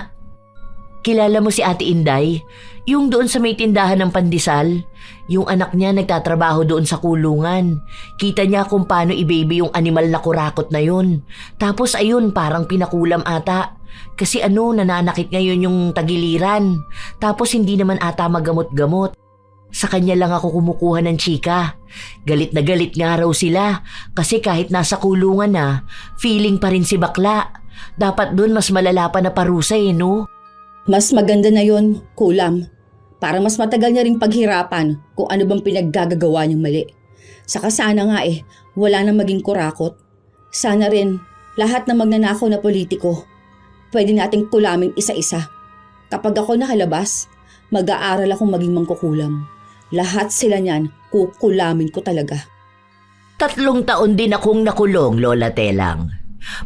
Kilala mo si Ate Inday? Yung doon sa may tindahan ng pandesal? Yung anak niya nagtatrabaho doon sa kulungan. Kita niya kung paano i-baby yung animal na kurakot na yun. Tapos ayun, parang pinakulam ata. Kasi nananakit ngayon yung tagiliran. Tapos hindi naman ata magamot-gamot. Sa kanya lang ako kumukuha ng chika. Galit na galit nga raw sila. Kasi kahit nasa kulungan na, feeling pa rin si bakla. Dapat doon mas malala pa na parusa no? Mas maganda na yon, kulam. Para mas matagal niya ring paghirapan kung ano bang pinaggagawa niyang mali. Saka sana nga wala nang maging kurakot. Sana rin, lahat ng magnanakaw na politiko, pwede nating kulaming isa-isa. Kapag ako nakalabas, mag-aaral akong maging mangkukulam. Lahat sila niyan, kukulamin ko talaga. 3 taon din akong nakulong, Lola Telang.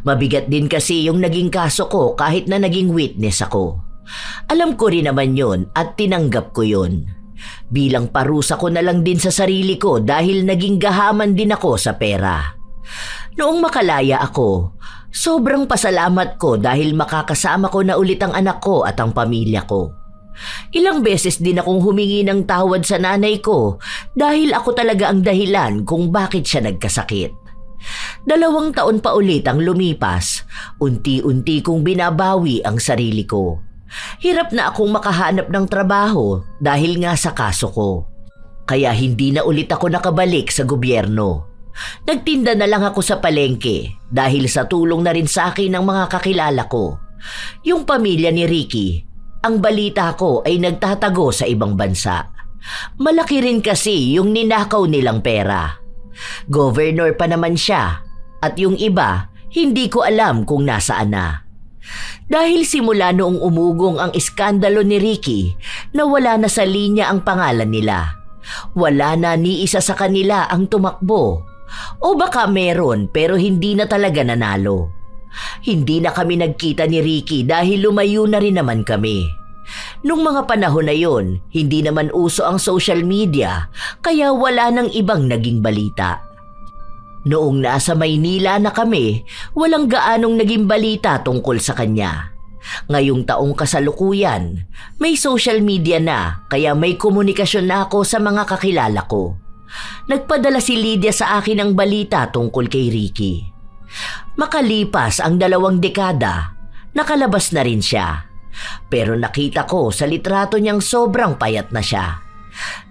Mabigat din kasi yung naging kaso ko kahit na naging witness ako. Alam ko rin naman yun at tinanggap ko yun. Bilang parusa ko na lang din sa sarili ko dahil naging gahaman din ako sa pera. Noong makalaya ako, sobrang pasalamat ko dahil makakasama ko na ulit ang anak ko at ang pamilya ko. Ilang beses din akong humingi ng tawad sa nanay ko dahil ako talaga ang dahilan kung bakit siya nagkasakit. 2 taon pa ulit ang lumipas, unti-unti kong binabawi ang sarili ko. Hirap na akong makahanap ng trabaho dahil nga sa kaso ko. Kaya hindi na ulit ako nakabalik sa gobyerno. Nagtinda na lang ako sa palengke dahil sa tulong na rin sa akin ng mga kakilala ko. Yung pamilya ni Ricky, ang balita ko ay nagtatago sa ibang bansa. Malaki rin kasi yung ninakaw nilang pera. Governor pa naman siya at yung iba hindi ko alam kung nasaan na. Dahil simula noong umugong ang iskandalo ni Ricky, nawala na sa linya ang pangalan nila. Wala na ni isa sa kanila ang tumakbo. O baka meron pero hindi na talaga nanalo. Hindi na kami nagkita ni Ricky dahil lumayo na rin naman kami. Nung mga panahon na yon, hindi naman uso ang social media kaya wala nang ibang naging balita. Noong nasa Maynila na kami, walang gaanong naging balita tungkol sa kanya. Ngayong taong kasalukuyan, may social media na kaya may komunikasyon na ako sa mga kakilala ko. Nagpadala si Lydia sa akin ng balita tungkol kay Ricky. Makalipas ang 2 dekada, nakalabas na rin siya. Pero nakita ko sa litrato niyang sobrang payat na siya.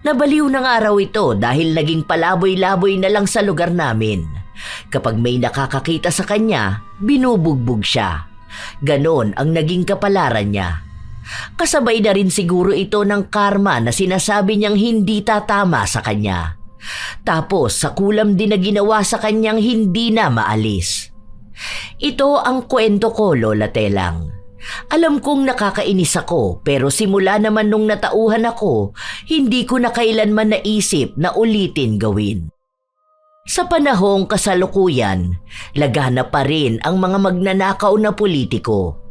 Nabaliw ng araw ito dahil naging palaboy-laboy na lang sa lugar namin. Kapag may nakakakita sa kanya, binubugbog siya. Ganon ang naging kapalaran niya. Kasabay na rin siguro ito ng karma na sinasabi niyang hindi tatama sa kanya. Tapos sa kulam din na ginawa sa kanyang hindi na maalis. Ito ang kwento ko, Lola Telang. Alam kong nakakainis ako pero simula naman nung natauhan ako, hindi ko na kailanman naisip na ulitin gawin. Sa panahong kasalukuyan, lagana pa rin ang mga magnanakaw na politiko.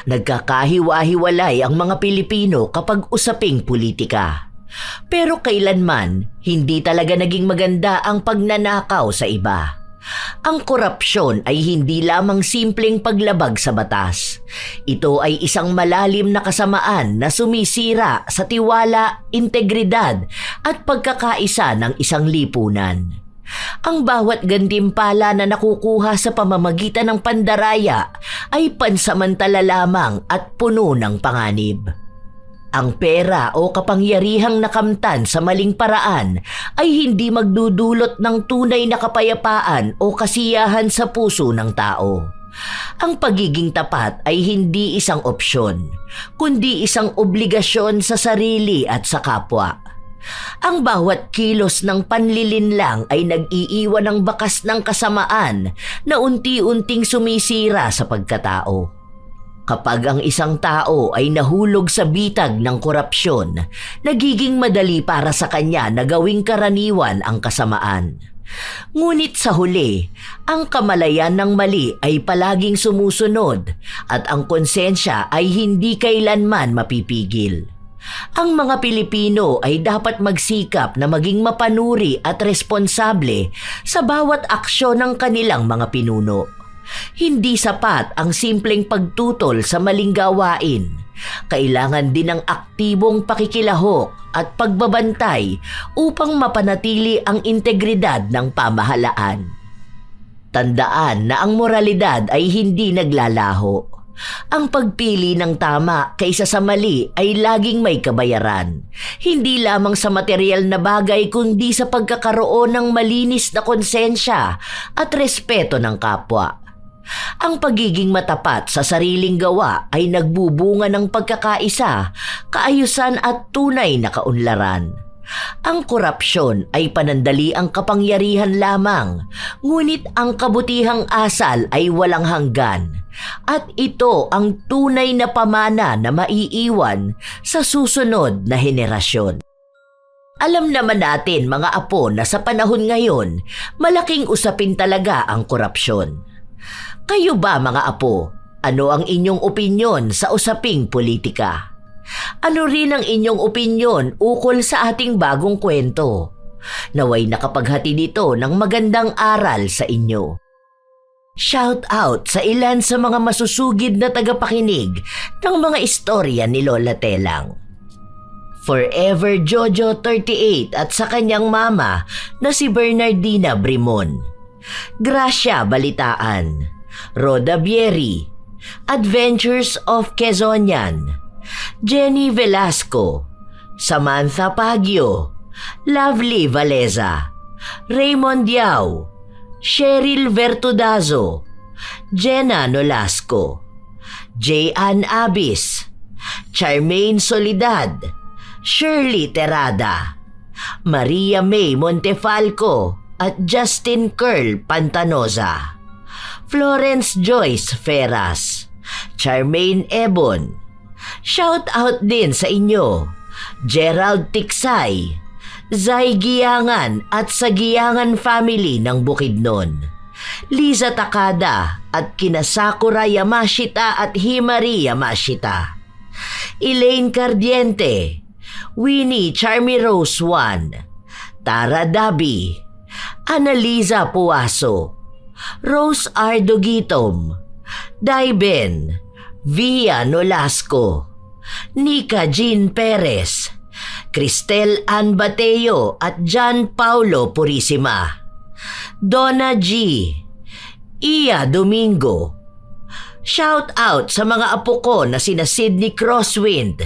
Nagkakahiwa-hiwalay ang mga Pilipino kapag usaping politika. Pero kailanman, hindi talaga naging maganda ang pagnanakaw sa iba. Ang korupsyon ay hindi lamang simpleng paglabag sa batas. Ito ay isang malalim na kasamaan na sumisira sa tiwala, integridad at pagkakaisa ng isang lipunan. Ang bawat gantimpala na nakukuha sa pamamagitan ng pandaraya ay pansamantala lamang at puno ng panganib. Ang pera o kapangyarihang nakamtan sa maling paraan ay hindi magdudulot ng tunay na kapayapaan o kasiyahan sa puso ng tao. Ang pagiging tapat ay hindi isang opsyon, kundi isang obligasyon sa sarili at sa kapwa. Ang bawat kilos ng panlilinlang ay nag-iiwan ng bakas ng kasamaan na unti-unting sumisira sa pagkatao. Kapag ang isang tao ay nahulog sa bitag ng korupsyon, nagiging madali para sa kanya na gawing karaniwan ang kasamaan. Ngunit sa huli, ang kamalayan ng mali ay palaging sumusunod at ang konsensya ay hindi kailanman mapipigil. Ang mga Pilipino ay dapat magsikap na maging mapanuri at responsable sa bawat aksyon ng kanilang mga pinuno. Hindi sapat ang simpleng pagtutol sa maling gawain. Kailangan din ng aktibong pakikilahok at pagbabantay upang mapanatili ang integridad ng pamahalaan. Tandaan na ang moralidad ay hindi naglalaho. Ang pagpili ng tama kaysa sa mali ay laging may kabayaran. Hindi lamang sa material na bagay kundi sa pagkakaroon ng malinis na konsensya at respeto ng kapwa. Ang pagiging matapat sa sariling gawa ay nagbubunga ng pagkakaisa, kaayusan at tunay na kaunlaran. Ang korupsyon ay panandali ang kapangyarihan lamang, ngunit ang kabutihang asal ay walang hanggan. At ito ang tunay na pamana na maiiwan sa susunod na henerasyon. Alam naman natin mga apo na sa panahon ngayon, malaking usapin talaga ang korupsyon. Kayo ba mga apo, ano ang inyong opinyon sa usaping politika? Ano rin ang inyong opinyon ukol sa ating bagong kwento? Naway nakapaghatid ito ng magandang aral sa inyo. Shout out sa ilan sa mga masusugid na tagapakinig ng mga istorya ni Lola Telang. Forever Jojo 38 at sa kanyang mama na si Bernardina Brimon. Gracia Balitaan, Roda Bieri, Adventures of Quezonian, Jenny Velasco, Samantha Pagio, Lovely Valeza, Raymond Yao, Cheryl Vertudazo, Jenna Nolasco, J.Ann Abis, Charmaine Solidad, Shirley Terada, Maria May Montefalco at Justin Curl Pantanoza, Florence Joyce Ferras, Charmaine Ebon. Shout out din sa inyo, Gerald Tiksay, Zay Giangan at sa Giangan family ng Bukidnon, Liza Takada at kina Sakura Yamashita at Himari Yamashita, Elaine Cardiente, Winnie Charmy Rose 1, Tara Dabi, Annaliza Puaso, Rose Ardogitom, Daiben, Via Nolasco, Nika Jean Perez, Cristel Ann Bateo at John Paulo Purisima, Donna G, Iya Domingo. Shout out sa mga apo ko na sina Sydney Crosswind,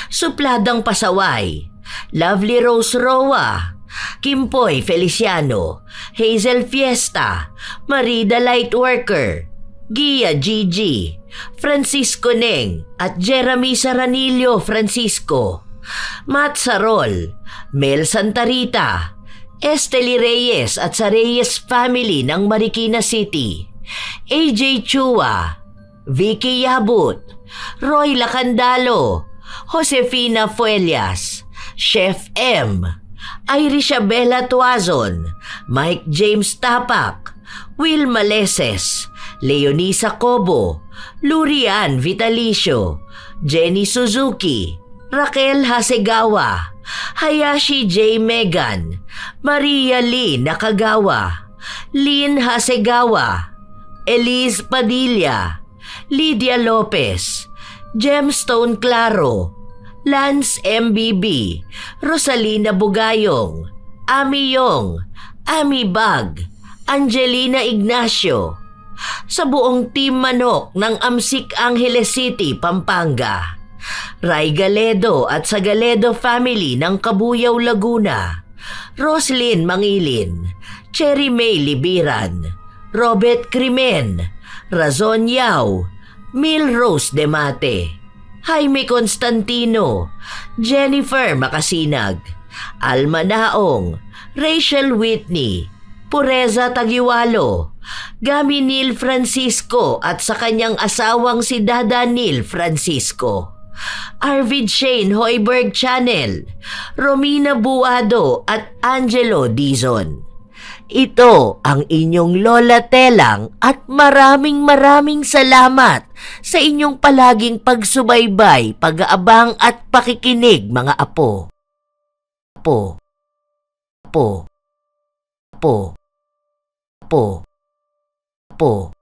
Supladang Pasaway, Lovely Rose Roa, Kimpoy Feliciano, Hazel Fiesta, Marida Lightworker, Gia Gigi, Francisco Neng at Jeremy Saranillo Francisco, Matt Sarol, Mel Santarita, Esteli Reyes at sa Reyes family ng Marikina City, AJ Chua, Vicky Yabut, Roy Lacandalo, Josefina Fuelias, Chef M, Irisha Bella Tuazon, Mike James Tapak, Will Maleses, Leonisa Cobo, Lurian Vitalicio, Jenny Suzuki, Raquel Hasegawa, Hayashi J. Megan, Maria Lee Nakagawa, Lynn Hasegawa, Elise Padilla, Lydia Lopez, Gemstone Claro, Lance MBB, Rosalina Bugayong, Ami Yong, Ami Bag, Angelina Ignacio, sa buong Team Manok ng Amsik Angeles City, Pampanga. Ray Galedo at sa Galedo family ng Kabuyaw, Laguna, Roslyn Mangilin, Cherry May Libiran, Robert Crimen, Razon Yao, Milrose Demate, Jaime Constantino, Jennifer Makasinag, Alma Naong, Rachel Whitney, Pureza Tagiwalo, Gami Neil Francisco at sa kanyang asawang si Dada Neil Francisco, Arvid Shane Hoiberg Channel, Romina Buado at Angelo Dizon. Ito ang inyong Lola Telang at maraming salamat sa inyong palaging pagsubaybay, pag-aabang at pakikinig mga apo. Apo. Apo. Apo. Apo. Po.